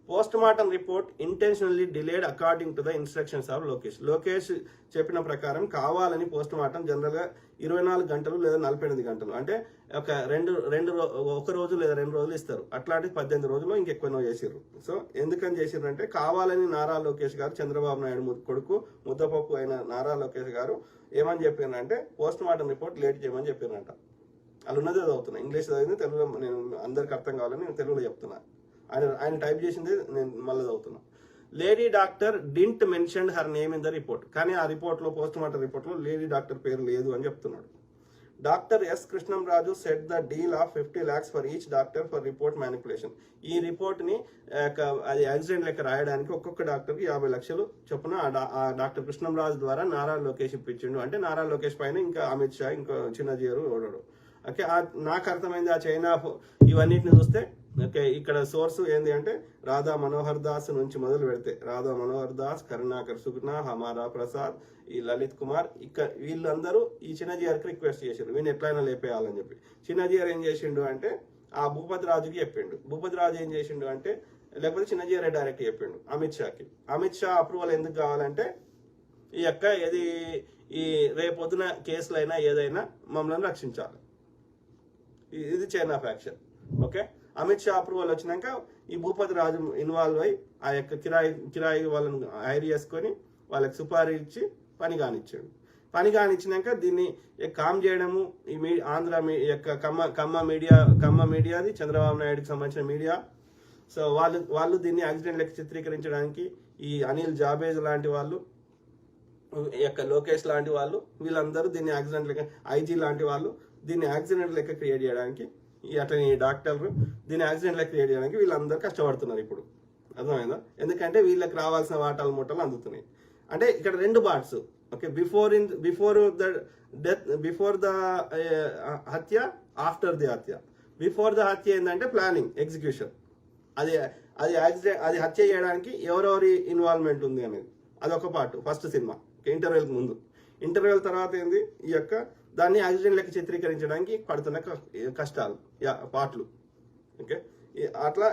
Post mortem report intentionally delayed according to the instructions of Lokesh చెప్పిన ప్రకారం కావాలని పోస్ట్ మార్టం జనరల్ గా 24 గంటలు లేదా 48 గంటలు అంటే ఒక రోజు లేదా 2 రోజులు ఇస్తారు. అట్లాంటి 18 రోజులు ఇంకెక్కువనో చేసిర్రు. సో ఎందుకని చేసిర్రు అంటే కావాలని నారా లోకేష్ గారు, చంద్రబాబు నాయుడు కొడుకు ముద్దపప్పు అయిన నారా లోకేష్ గారు ఏమని చెప్పారంటే పోస్ట్ మార్టం రిపోర్ట్ లేట్ చేయమని చెప్పారంట. వాళ్ళు ఉన్నదే చదువుతున్నా, ఇంగ్లీష్ చదివింది తెలుగులో నేను అందరికి అర్థం కావాలని నేను తెలుగులో చెప్తున్నా. ఆయన టైప్ చేసింది నేను మళ్ళీ చదువుతున్నా. Lady doctor didn't mention her name in the report, కానీ ఆ రిపోర్ట్లో పోస్ట్ మార్టం రిపోర్ట్లో లేడీ డాక్టర్ పేరు లేదు అని చెప్తున్నాడు. Doctor S Krishnamraju set the deal of 50 lakhs for each doctor for report manipulation. ఈ రిపోర్ట్ ని అది యాక్సిడెంట్ లెక్క రాయడానికి ఒక్కొక్క డాక్టర్కి 50 లక్షలు చొప్పున ఆ డాక్టర్ కృష్ణంరాజు ద్వారా నారా లోకేష్ ఇప్పించిండు. అంటే నారా లోకేష్ పైన ఇంకా అమిత్ షా, ఇంకా చిన్నజీరు ఓడాడు. ఓకే, నాకు అర్థమైంది ఆ చైనా ఇవన్నిటిని చూస్తే. ఓకే, ఇక్కడ సోర్స్ ఏంది అంటే రాధా మనోహర్ దాస్ నుంచి మొదలు పెడితే రాధా మనోహర్ దాస్, కరుణాకర్ సుగుణ, హమారా ప్రసాద్, ఈ లలిత్ కుమార్, వీళ్ళందరూ ఈ చిన్నజీఆర్కి రిక్వెస్ట్ చేసిండు వీళ్ళు ఎట్లయినా లేపేయాలని చెప్పి. చిన్నజీఆర్ ఏం చేసిండు అంటే ఆ భూపతి రాజుకి చెప్పిండు. భూపతి రాజు ఏం చేసిండు అంటే లేకపోతే చిన్నజీఆర్ డైరెక్ట్ చెప్పిండు అమిత్ షాకి. అమిత్ షా అప్రూవల్ ఎందుకు కావాలంటే ఈ రేపొద్దున కేసులైనా ఏదైనా మమ్మల్ని రక్షించాలి. ఇది China faction. Okay, Amit Shah approval వచ్చినాక ఈ భూపతి రాజు ఇన్వాల్వ్ అయ్యి ఆ యొక్క కిరాయి వాళ్ళని హైర్ చేసుకొని వాళ్ళకి సుపారీ ఇచ్చి పని కానిచ్చినాక దీన్ని కామ్ చేయడము. ఈ ఆంధ్ర యొక్క కమ్మ మీడియాది చంద్రబాబు నాయుడుకి సంబంధించిన మీడియా. సో వాళ్ళు దీన్ని యాక్సిడెంట్ లెక్క చిత్రీకరించడానికి ఈ అనిల్ జాబేజ్ లాంటి వాళ్ళు, లోకేష్ లాంటి వాళ్ళు, వీళ్ళందరూ దీన్ని యాక్సిడెంట్ లెక్క, ఐజీ లాంటి వాళ్ళు దీన్ని యాక్సిడెంట్ లెక్క క్రియేట్ చేయడానికి, అట్లనే ఈ డాక్టర్లు దీన్ని యాక్సిడెంట్ లెక్క క్రియేట్ చేయడానికి వీళ్ళందరూ కష్టపడుతున్నారు ఇప్పుడు. అర్థమైందా? ఎందుకంటే వీళ్ళకి రావాల్సిన వాటాలు మూటలు అందుతున్నాయి. అంటే ఇక్కడ 2 పార్ట్స్. ఓకే, బిఫోర్ ద హత్య, ఆఫ్టర్ ది హత్య. బిఫోర్ ద హత్య ఏంటంటే ప్లానింగ్, ఎగ్జిక్యూషన్. అది యాక్సిడెంట్, అది హత్య చేయడానికి ఎవరెవరి ఇన్వాల్వ్మెంట్ ఉంది అనేది అదొక పార్ట్. ఫస్ట్ సినిమా ఇంటర్వెల్కి ముందు. ఇంటర్వెల్ తర్వాత ఏంది దాన్ని యాక్సిడెంట్ లెక్క చిత్రీకరించడానికి పడుతున్న కష్టాలు, పాటలు. ఓకే, అట్లా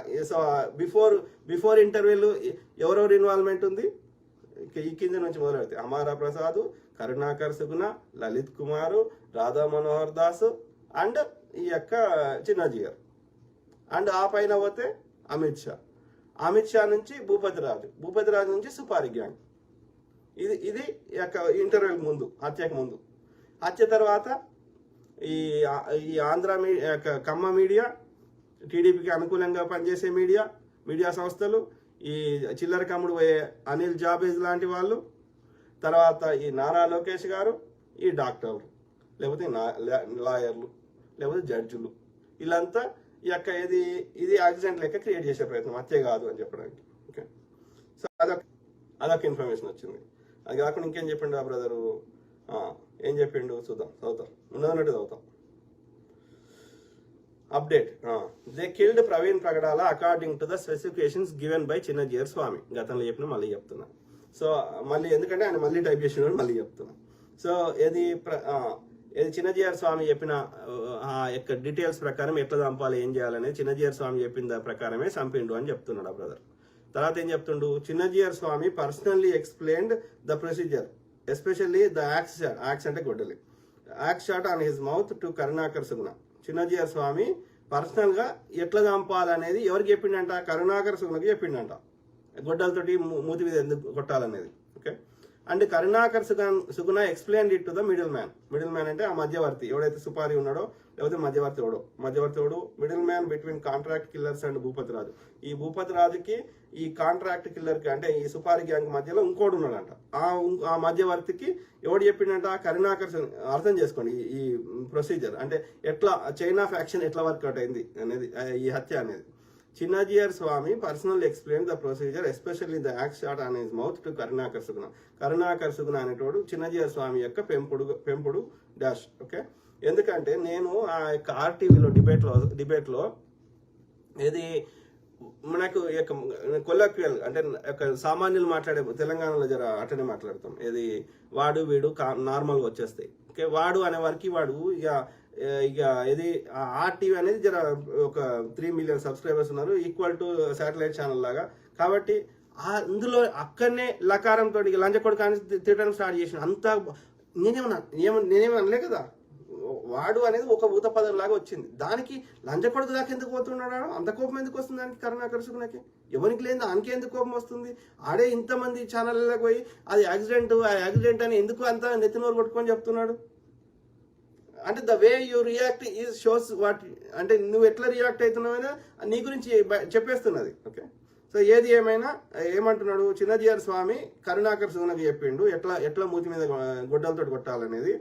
బిఫోర్ ఇంటర్వెల్ ఎవరెవరు ఇన్వాల్వ్మెంట్ ఉంది ఈ కింద నుంచి మొదలు పెడితే అమారా ప్రసాద్, కరుణాకర్ సుగుణ, లలిత్ కుమార్, రాధా మనోహర్ దాస్ అండ్ ఈ యొక్క చిన్నజీఆర్. అండ్ ఆ పైన పోతే అమిత్ షా నుంచి భూపతి రాజు నుంచి సుపారి గ్యాంగ్. ఇది ఇంటర్వ్యూకి ముందు, హత్యకు ముందు. హత్య తర్వాత ఈ ఆంధ్ర కమ్మ మీడియా, టీడీపీకి అనుకూలంగా పనిచేసే మీడియా సంస్థలు, ఈ చిల్లర కమ్ముడు పోయే అనిల్ జాబేజ్ లాంటి వాళ్ళు, తర్వాత ఈ నారా లోకేష్ గారు, ఈ డాక్టర్లు, లేకపోతే లాయర్లు, లేకపోతే జడ్జిలు, వీళ్ళంతా ఈ యొక్క ఇది యాక్సిడెంట్ లెక్క క్రియేట్ చేసే ప్రయత్నం, హత్య కాదు అని చెప్పడానికి. ఓకే, సో అదొక ఇన్ఫర్మేషన్ వచ్చింది. అది కాకుండా ఇంకేం చెప్పిండు ఆ బ్రదరు, ఏం చెప్పిండు చూద్దాం, చదువుతాం, ఉన్నదన్నట్టు చదువుతాం. Update, they killed Praveen Pragadala according to the specifications given by Chinna Jeeyar Swamy. గతంలో చెప్పిన మళ్ళీ చెప్తున్నా. సో మళ్ళీ ఎందుకంటే ఆయన మళ్ళీ టైప్ చేసిన మళ్ళీ చెప్తున్నా. సో ఏది చిన్నజీఆర్ స్వామి చెప్పిన యొక్క డీటెయిల్స్ ప్రకారం ఎట్లా చంపాలి, ఏం చేయాలనేది చిన్నజీఆర్ స్వామి చెప్పిన ప్రకారమే చంపిండు అని చెప్తున్నాడు ఆ బ్రదర్. తర్వాత ఏం చెప్తుండు, Chinna Jeeyar Swamy personally explained the procedure especially the axe అంటే గొడ్డలి axe shot on his mouth to Karunakar Suguna. Chinna Jeeyar Swamy personal గా ఎట్లా చంపాలనేది ఎవరికి చెప్పిండంట, కరుణాకర్ సుగుణకి చెప్పిండంట, గొడ్డలతోటి మూతి మీద ఎందుకు కొట్టాలనేది. Okay, and Karunakar Suguna explain it to the middle man. Middle man అంటే ఆ మధ్యవర్తి, ఎవడైతే సుపారి ఉన్నాడో లేకపోతే మధ్యవర్తి middle man between contract killers and Bhupathi Raju. ఈ భూపతి రాజుకి ఈ కాంట్రాక్ట్ కిల్లర్ కి అంటే ఈ సుపారి గ్యాంగ్ మధ్యలో ఇంకోటి ఉన్నాడంట. ఆ మధ్యవర్తికి ఎవడు చెప్పిండంట, కరుణాకర్. అర్థం చేసుకోండి ఈ ప్రొసీజర్ అంటే ఎట్లా చైన్ ఆఫ్ యాక్షన్ ఎట్లా వర్కౌట్ అయింది అనేది, ఈ హత్య అనేది. Chinna Jeeyar Swamy personal explain the procedure especially the axe shot on his mouth to Karunakar Suguna. Karunakar Suguna అనేటోడు చిన్నజీఆర్ స్వామి యొక్క పెంపుడు డాష్. ఓకే, ఎందుకంటే నేను ఆ యొక్క ఆర్టీవీలో డిబేట్లో ఏది మనకు కొలక్వియల్ అంటే సామాన్యులు మాట్లాడే తెలంగాణలో జర అటనే మాట్లాడతాం, ఏది వాడు వీడు నార్మల్గా వచ్చేస్తాయి. ఓకే, వాడు అనే వారికి వాడు ఇక ఇది ఆర్టీవీ అనేది జర ఒక 3 million సబ్స్క్రైబర్స్ ఉన్నారు, ఈక్వల్ టు శాటిలైట్ ఛానల్ లాగా. కాబట్టి అందులో అక్కడనే లకారంతో లంచకొడు కానీ తిట్టడం స్టార్ట్ చేసిన అంతా నేనేమన్నా అనలే కదా. వాడు అనేది ఒక ఊత పదం లాగా వచ్చింది, దానికి లంచకొడుకు దాకా ఎందుకు పోతున్నాడు, అంత కోపం ఎందుకు వస్తుంది దానికి కరుణాకర్ సుగుణకి? ఎవరికి లేదు దానికి ఎందుకు కోపం వస్తుంది? ఆడే ఇంతమంది ఛానళ్ళకి పోయి అది యాక్సిడెంట్ అని ఎందుకు అంత నెత్తినోరు కొట్టుకొని చెప్తున్నాడు? అంటే the way you react is shows what, అంటే నువ్వు ఎట్లా రియాక్ట్ అవుతున్నావు నీ గురించి చెప్పేస్తున్నది. ఓకే, సో ఏది ఏమైనా ఏమంటున్నాడు, చిన్నజీఆర్ స్వామి కరుణాకర్ సుగుణకి చెప్పిండు ఎట్లా మూతి మీద గొడ్డలతో కొట్టాలనేది.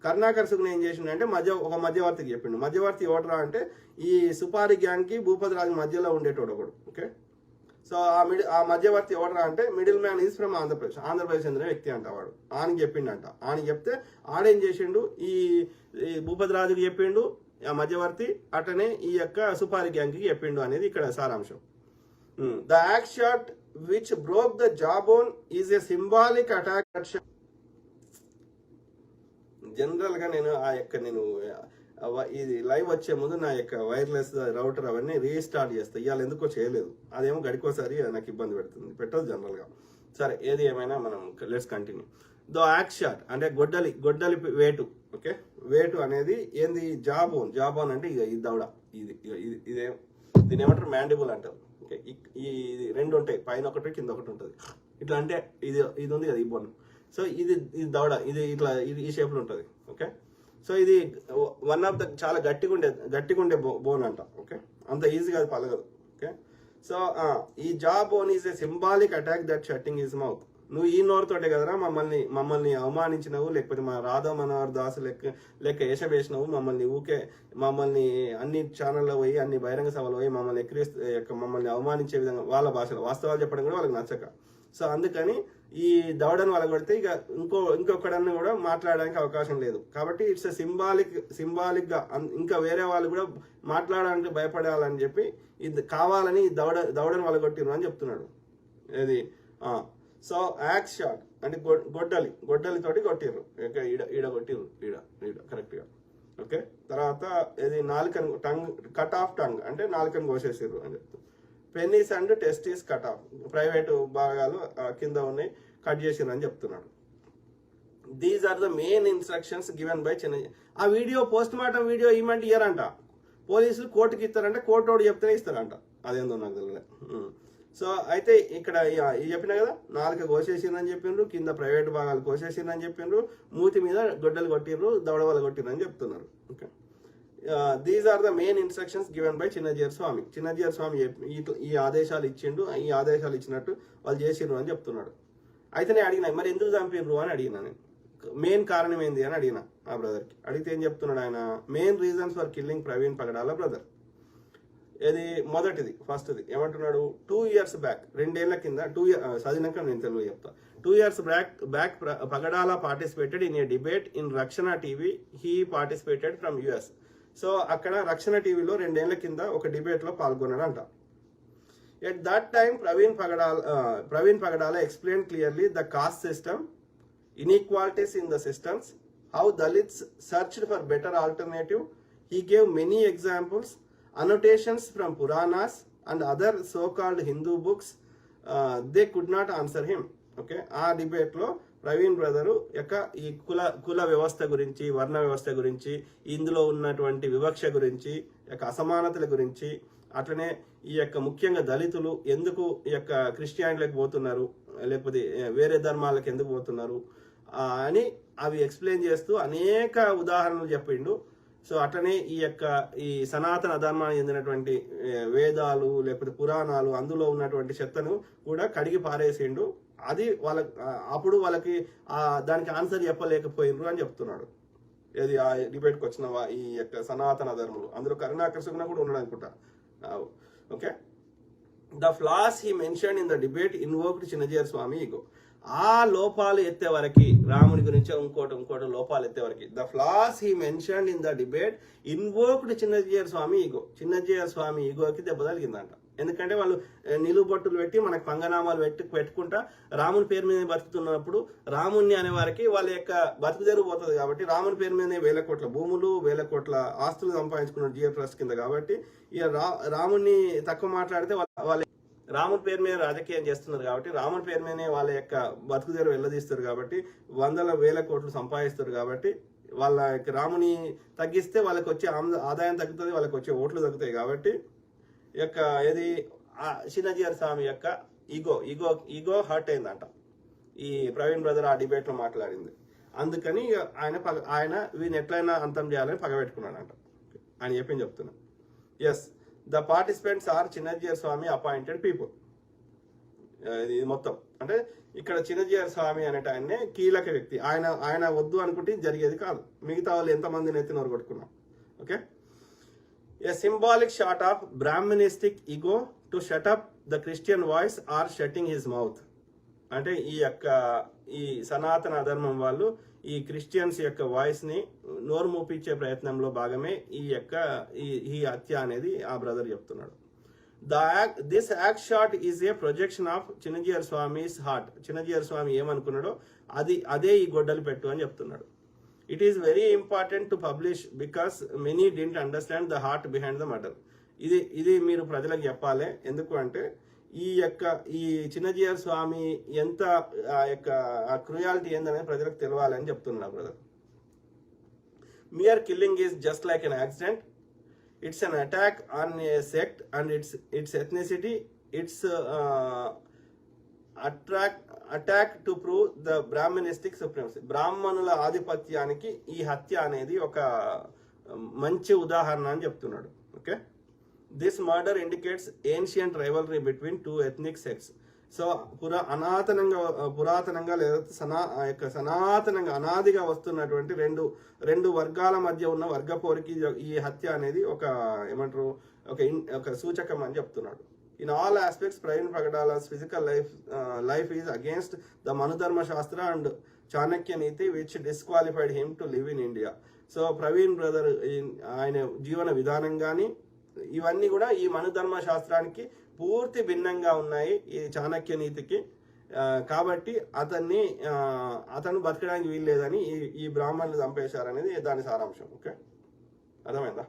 కరుణాకర్ సుగుణ ఏం చేసిండు అంటే ఒక మధ్యవర్తికి చెప్పిండు. మధ్యవర్తి ఎవడరా అంటే ఈ సుపారి గ్యాంగ్ కి భూపతి రాజు మధ్యలో ఉండేటోడు ఒకడు. ఓకే, సో ఆ మధ్యవర్తి ఎవడరా అంటే middle man is from Andhra Pradesh చెందిన వ్యక్తి అంట. వాడు ఆనికి చెప్పిండంట. ఆనికి చెప్తే ఆడేం చేసిండు, ఈ భూపతి రాజుకి చెప్పిండు ఆ మధ్యవర్తి, అటనే ఈ యొక్క సుపారి గ్యాంగ్ కి చెప్పిండు అనేది ఇక్కడ సారాంశం. The axe shot which broke the jaw bone is a symbolic attack. General గా నేను ఇది లైవ్ వచ్చే ముందు నా యొక్క వైర్లెస్ రౌటర్ అవన్నీ రీస్టార్ట్ చేస్తా. ఇవాళ ఎందుకో చేయలేదు, అదేమో గడికోసారి నాకు ఇబ్బంది పెట్టదు జనరల్ గా. సరే, ఏది ఏమైనా మనం let's continue. The axe shot అంటే గొడ్డలి వేటు. ఓకే, వేటు అనేది ఏంది, జాబోన్ అంటే ఈ దవడ, ఇదే దీని ఏమంటారు, మ్యాండిబుల్ అంటారు. ఓకే, ఇది రెండు ఉంటాయి, పైన ఒకటి కింద ఒకటి ఉంటుంది. ఇట్లా అంటే ఇది ఉంది కదా ఈ బోన్. సో ఇది దవడ, ఇది ఇట్లా ఈ షేప్ లో ఉంటుంది. ఓకే, సో ఇది వన్ ఆఫ్ ద చాలా గట్టిగా ఉండే బోన్ అంట. ఓకే, అంత ఈజీగా అది పలగదు. ఓకే, సో ఈ జా bone is a symbolic attack that shutting his mouth. నువ్వు ఈ నోరుతోటే కదరా మమ్మల్ని అవమానించినవు, లేకపోతే మా రాధా మనోహర్ దాస్ లెక్క వేషవేసినవు, మమ్మల్ని అన్ని ఛానల్లో పోయి అన్ని బహిరంగ సభలు పోయి మమ్మల్ని అవమానించే విధంగా వాళ్ళ భాషలో వాస్తవాలు చెప్పడం కూడా వాళ్ళకి నచ్చక. సో అందుకని ఈ దవడను వలగొడితే ఇక ఇంకొకడన్ని కూడా మాట్లాడడానికి అవకాశం లేదు. కాబట్టి ఇట్స్ సింబాలిక్ గా ఇంకా వేరే వాళ్ళు కూడా మాట్లాడడానికి భయపడాలని చెప్పి ఇది కావాలని దవడను వలగొట్టిరు అని చెప్తున్నాడు. ఇది సో యాక్స్ షాట్ అంటే గొడ్డలితోటి కొట్టిర్రు, ఈడ కొట్టిర్రు, ఈడ కరెక్ట్ గా. ఓకే, తర్వాత ఇది టంగ్ కట్ ఆఫ్ టంగ్ అంటే నాలుకను కోసేసిర్రు అని చెప్తారు. Penis and testes cut off, private భాగాలు కింద ఉన్నాయి, కట్ చేసిర్రు అని చెప్తున్నాడు. These are the main instructions given by Chinna. ఆ వీడియో పోస్ట్ మార్టం వీడియో ఇవ్వమంటే ఇయ్యారంట, పోలీసులు కోర్టుకి ఇస్తారంట, కోర్టు చెప్తేనే ఇస్తారంట, అదేందో నాకు తెలియదు. సో అయితే ఇక్కడ చెప్పినా కదా, నాలుక కోసేసిందని చెప్పిండ్రు, కింద ప్రైవేట్ భాగాలు కోసేసిందని చెప్పిండ్రు, మూతి మీద గొడ్డలు కొట్టిర్రు, దవడ వల్ల కొట్టిర్రు అని చెప్తున్నారు. Okay, these are the main instructions given by Chinna Jeeyar Swamy ఈ ఆదేశాలు ఇచ్చిండు, ఈ ఆదేశాలు ఇచ్చినట్టు వాళ్ళు చేసిండ్రు అని చెప్తున్నాడు. అయితే నేను అడిగినా మరి ఎందుకు చంపిండ్రు అని అడిగినా నేను. మెయిన్ కారణం ఏంది అని అడిగిన ఆ బ్రదర్కి. అడిగితే ఏం చెప్తున్నాడు ఆయన, main reasons for killing Praveen Pagadala brother. ఇది మొదటిది, ఫస్ట్ది ఏమంటున్నాడు, 2 years బ్యాక్, 2 ఏళ్ల కింద, చదివినాక నేను తెలుగు చెప్తా. 2 years back Pagadala participated in a debate in Rakshana TV. He participated from US. So అక్కడ రక్షణ టీవీలో 2 ఏళ్ల కింద ఒక డిబేట్లో పాల్గొన్నాడంట. At that time Praveen Pagadala explain clearly the caste system, inequalities in the systems, how Dalits searched for better alternative. He gave many examples, annotations from Puranas and other so-called Hindu books. They could not answer him. Okay, ఆ డిబేట్లో Praveen brother యొక్క ఈ కుల వ్యవస్థ గురించి, వర్ణ వ్యవస్థ గురించి, ఇందులో ఉన్నటువంటి వివక్ష గురించి, యొక్క అసమానతల గురించి, అట్లనే ఈ యొక్క ముఖ్యంగా దళితులు ఎందుకు ఈ యొక్క క్రిస్టియానిటీలకు పోతున్నారు, లేకపోతే వేరే ధర్మాలకు ఎందుకు పోతున్నారు అని అవి ఎక్స్ప్లెయిన్ చేస్తూ అనేక ఉదాహరణలు చెప్పిండు. సో అట్లనే ఈ సనాతన ధర్మానికి చెందినటువంటి వేదాలు లేకపోతే పురాణాలు, అందులో ఉన్నటువంటి చెత్తను కూడా కడిగి పారేసిండు. అది అప్పుడు వాళ్ళకి దానికి ఆన్సర్ చెప్పలేకపోయినరు అని చెప్తున్నాడు. ఏది ఆ డిబేట్కి వచ్చిన ఈ యొక్క సనాతన ధర్మలు, అందులో కరుణాకర్ సుగుణ కూడా ఉన్నాడు అనుకుంటా. Okay, the flaws he mention in the debate invoked Chinna Jeeyar Swamy ego. ఆ లోపాలు ఎత్తే వరకు, రాముడి గురించి ఇంకోటి లోపాలు ఎత్తే వరకు, the flaws he mention in the debate invoked Chinna Jeeyar Swamy ego. Chinna Jeeyar Swamy ఈగోకి దెబ్బ తగిలిందంట. ఎందుకంటే వాళ్ళు నిలువుబొట్టులు పెట్టి మనకు పంగనామాలు పెట్టుకుంటా రాముని పేరు మీద బతుకుతున్నప్పుడు రాముణ్ణి అనే వారికి వాళ్ళ యొక్క బతుకు తెరువు పోతుంది. కాబట్టి రాముని పేరు మీదనే 1000 కోట్ల భూములు, 1000 కోట్ల ఆస్తులు సంపాదించుకున్నారు జియో ట్రస్ట్ కింద. కాబట్టి ఇక రాముణ్ణి తక్కువ మాట్లాడితే వాళ్ళ రాముని పేరు మీద రాజకీయం చేస్తున్నారు. కాబట్టి రాముని పేరు మీదనే వాళ్ళ యొక్క బతుకు తెరువు వెళ్ళదీస్తారు. కాబట్టి 100,000 కోట్లు సంపాదిస్తారు. కాబట్టి వాళ్ళ రాముని తగ్గిస్తే వాళ్ళకి వచ్చే ఆదాయం తగ్గుతుంది, వాళ్ళకి వచ్చే ఓట్లు తగ్గుతాయి. కాబట్టి యొక్క ఏది చిన్నజీయర్ స్వామి యొక్క ఈగో హర్ట్ అయిందంట ఈ ప్రవీణ్ బ్రదర్ ఆ డిబేట్ లో మాట్లాడింది. అందుకని ఆయన వీని ఎట్లయినా అంతం చేయాలని పగబెట్టుకున్నాడంట ఆయన చెప్తున్నా. Yes, the participants are Chinna Jeeyar Swamy appointed people. ఇది మొత్తం అంటే ఇక్కడ చిన్నజీయర్ స్వామి అనేట ఆయన్నే కీలక వ్యక్తి. ఆయన వద్దు అనుకుంటే జరిగేది కాదు. మిగతా వాళ్ళు ఎంతమందిని ఎత్తినోరు కొట్టుకున్నాం. Okay, a symbolic shot of Brahmanistic ego to shut up the Christian voice or shutting his mouth. అంటే ఈ సనాతన ధర్మం వాళ్ళు ఈ క్రిస్టియన్స్ యొక్క వాయిస్ ని నోరు మూపించే ప్రయత్నంలో భాగమే ఈ హత్య అనేది ఆ బ్రదర్ చెప్తున్నాడు. This act shot is a projection of Chinna Jeeyar Swamy's heart. Chinna Jeeyar Swamy ఏమనుకున్నాడో అదే ఈ గొడ్డలు పెట్టు అని చెప్తున్నాడు. It is very important to publish because many didn't understand the heart behind the murder. ఇది మీరు ప్రజలకు చెప్పాలి. ఎందుకు అంటే ఈ చిన్నజీయర్ స్వామి ఎంత ఆ క్రూయాలిటీ ఏందనేది ప్రజలకు తెలవాలని చెప్తున్నారు brother. Mere killing is just like an accident. It's an attack on a sect and its ethnicity. It's attack to prove the brahmanistic supremacy. బ్రాహ్మణుల ఆధిపత్యానికి ఈ హత్య అనేది ఒక మంచి ఉదాహరణ అని చెప్తున్నాడు. Okay, this murder indicates ancient rivalry between 2 ethnic sects. So పురాతనంగా లేదా సనాతనంగా అనాదిగా వస్తున్నటువంటి రెండు వర్గాల మధ్య ఉన్న వర్గ పోరికి ఈ హత్య అనేది ఒక సూచకం అని చెప్తున్నాడు. In all aspects, Praveen Pagadala's physical life is against the Manudharma Shastra and Chanakya Niti, which disqualified him to live in India. So, Praveen brother, ఆయన జీవన విధానం కానీ ఇవన్నీ కూడా ఈ మనుధర్మ శాస్త్రానికి పూర్తి భిన్నంగా ఉన్నాయి, ఈ చాణక్య నీతికి. కాబట్టి అతను బతకడానికి వీల్లేదని ఈ బ్రాహ్మణులు చంపేశారనేది దాని సారాంశం. ఓకే, అర్థమైందా?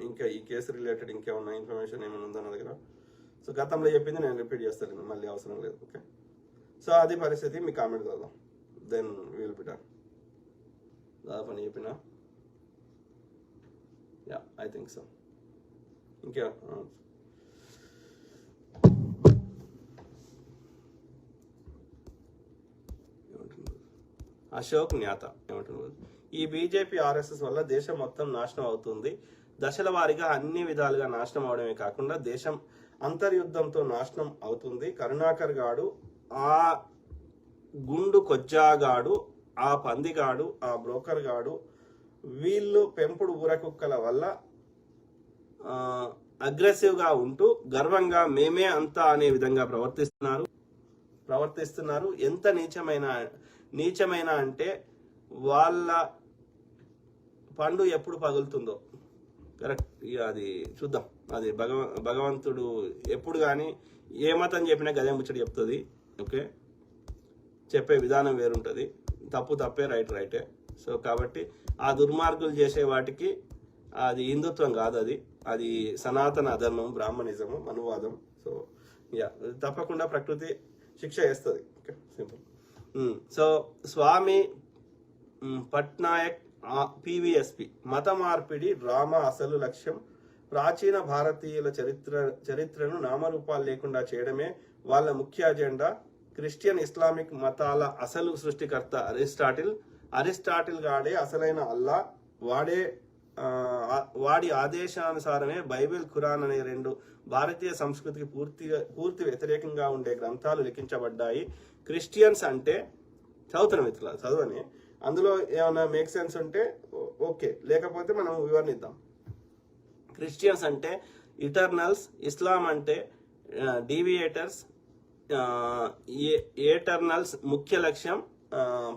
ఇంకా ఈ కేసు రిలేటెడ్ ఇంకేమన్నా ఇన్ఫర్మేషన్ ఏమైనా ఉందా నా దగ్గర? సో గతంలో చెప్పింది నేను రిపీట్ చేస్తాను, మళ్ళీ అవసరం లేదు. ఓకే, సో అది పరిస్థితి. మీ కామెంట్ చదువుదాం, దెన్ విల్ బి డన్. దాదాపు అని చెప్పినా, యా ఐ థింక్ సో. ఇంకే అశోక్ న్యాత ఏమంటున్నారు, ఈ బీజేపీ ఆర్ఎస్ఎస్ వల్ల దేశం మొత్తం నాశనం అవుతుంది. దశల వారీగా అన్ని విధాలుగా నాశనం అవడమే కాకుండా దేశం అంతర్యుద్ధంతో నాశనం అవుతుంది. కరుణాకర్ గాడు ఆ గుండు కొజ్జాగాడు, ఆ పందిగాడు, ఆ బ్రోకర్ గాడు, వీళ్ళు పెంపుడు ఊరకుక్కల వల్ల అగ్రెసివ్గా ఉంటూ గర్వంగా మేమే అంతా అనే విధంగా ప్రవర్తిస్తున్నారు. ఎంత నీచమైన అంటే వాళ్ళ పండు ఎప్పుడు పగులుతుందో. కరెక్ట్, అది చూద్దాం. అది భగవంతుడు ఎప్పుడు కానీ ఏ మతం చెప్పినా గదే ముచ్చట చెప్తుంది. ఓకే, చెప్పే విధానం వేరుంటుంది. తప్పే, రైటే. సో కాబట్టి ఆ దుర్మార్గులు చేసే వాటికి అది హిందుత్వం కాదు, అది సనాతన అధర్మం, బ్రాహ్మణిజము, మనువాదం. సో తప్పకుండా ప్రకృతి శిక్ష వేస్తుంది. Okay, simple. సో స్వామి పట్నాయక్ పివిఎస్పి, మత మార్పిడి డ్రామా అసలు లక్ష్యం ప్రాచీన భారతీయుల చరిత్రను నామరూపాలు లేకుండా చేయడమే వాళ్ళ ముఖ్య అజెండా. క్రిస్టియన్ ఇస్లామిక్ మతాల అసలు సృష్టికర్త అరిస్టాటిల్ గాడే అసలైన అల్లా. వాడి ఆదేశానుసారమే బైబిల్, ఖురాన్ అనే రెండు భారతీయ సంస్కృతికి పూర్తి వ్యతిరేకంగా ఉండే గ్రంథాలు లిఖించబడ్డాయి. క్రిస్టియన్స్ అంటే చదవని అందులో ఏమైనా మేక్ సెన్స్ ఉంటే ఓకే, లేకపోతే మనం వివరణిద్దాం. క్రిస్టియన్స్ అంటే ఇటర్నల్స్, ఇస్లాం అంటే డీవియేటర్స్, ఏటర్నల్స్ ముఖ్య లక్ష్యం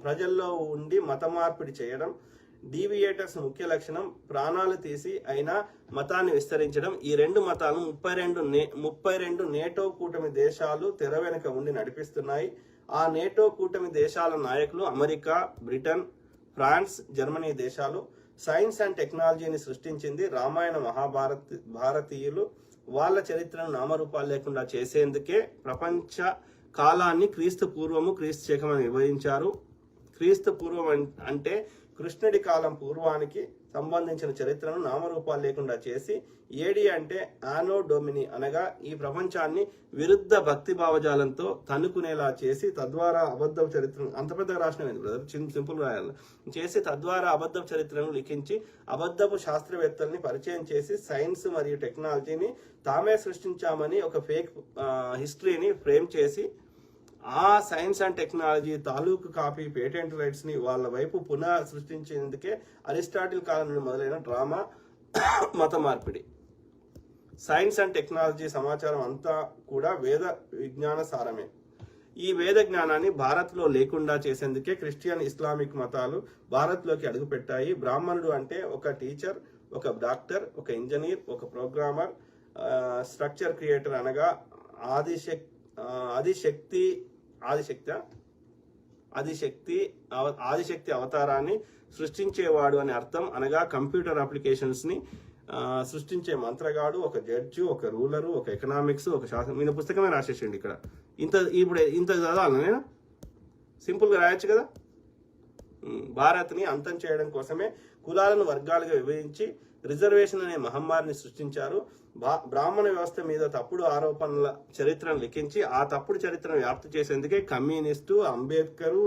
ప్రజల్లో ఉండి మత మార్పిడి చేయడం. డీవియేటర్స్ ముఖ్య లక్షణం ప్రాణాలు తీసి అయినా మతాన్ని విస్తరించడం. ఈ రెండు మతాలను 32 నేటో కూటమి దేశాలు తెర వెనుక ఉండి నడిపిస్తున్నాయి. ఆ నేటో కూటమి దేశాల నాయకులు అమెరికా, బ్రిటన్, ఫ్రాన్స్, జర్మనీ దేశాలు. సైన్స్ అండ్ టెక్నాలజీని సృష్టించింది రామాయణ భారతీయులు. వాళ్ళ చరిత్రను నామరూపాలు లేకుండా చేసేందుకే ప్రపంచ కాలాన్ని క్రీస్తు పూర్వము, క్రీస్తు శకం అని విభజించారు. క్రీస్తు పూర్వం అంటే కృష్ణుడి కాలం పూర్వానికి సంబంధించిన చరిత్రను నామరూపాలు లేకుండా చేసి, ఏడి అంటే ఆనో డొమిని అనగా ఈ ప్రపంచాన్ని విరుద్ధ భక్తి భావజాలంతో తన్నుకునేలా చేసి తద్వారా అబద్ధపు చరిత్రను, అంత పెద్దగా రాసినది బ్రదర్, సింపుల్ రాయాలి, చేసి తద్వారా అబద్ధపు చరిత్రను లిఖించి అబద్ధపు శాస్త్రవేత్తల్ని పరిచయం చేసి సైన్స్ మరియు టెక్నాలజీని తామే సృష్టించామని ఒక ఫేక్ హిస్టరీని ఫ్రేమ్ చేసి ఆ సైన్స్ అండ్ టెక్నాలజీ తాలూకు కాపీ పేటెంట్ రైట్స్ ని వాళ్ళ వైపు పునః సృష్టించేందుకే అరిస్టాటిల్ కాలం నుండి మొదలైన డ్రామా మత మార్పిడి. సైన్స్ అండ్ టెక్నాలజీ సమాచారం అంతా కూడా వేద విజ్ఞాన సారమే. ఈ వేద జ్ఞానాన్ని భారత్లో లేకుండా చేసేందుకే క్రిస్టియన్ ఇస్లామిక్ మతాలు భారత్లోకి అడుగుపెట్టాయి. బ్రాహ్మణుడు అంటే ఒక టీచర్, ఒక డాక్టర్, ఒక ఇంజనీర్, ఒక ప్రోగ్రామర్, స్ట్రక్చర్ క్రియేటర్ అనగా ఆదిశక్తి అవతారాన్ని సృష్టించేవాడు అని అర్థం. అనగా కంప్యూటర్ అప్లికేషన్స్ ని సృష్టించే మంత్రగాడు, ఒక జడ్జి, ఒక రూలరు, ఒక ఎకనామిక్స్, ఒక శాస్త్రం. నేను పుస్తకమే రాసేసండి ఇక్కడ. ఇంత చదవాలి నేను? సింపుల్గా రాయొచ్చు కదా. భారత్ని అంతం చేయడం కోసమే కులాలను వర్గాలుగా విభజించి రిజర్వేషన్ అనే మహమ్మారిని సృష్టించారు. బ్రాహ్మణ వ్యవస్థ మీద తప్పుడు ఆరోపణల చరిత్రను లిఖించి ఆ తప్పుడు చరిత్రను వ్యాప్తి చేసేందుకే కమ్యూనిస్టు, అంబేద్కరు,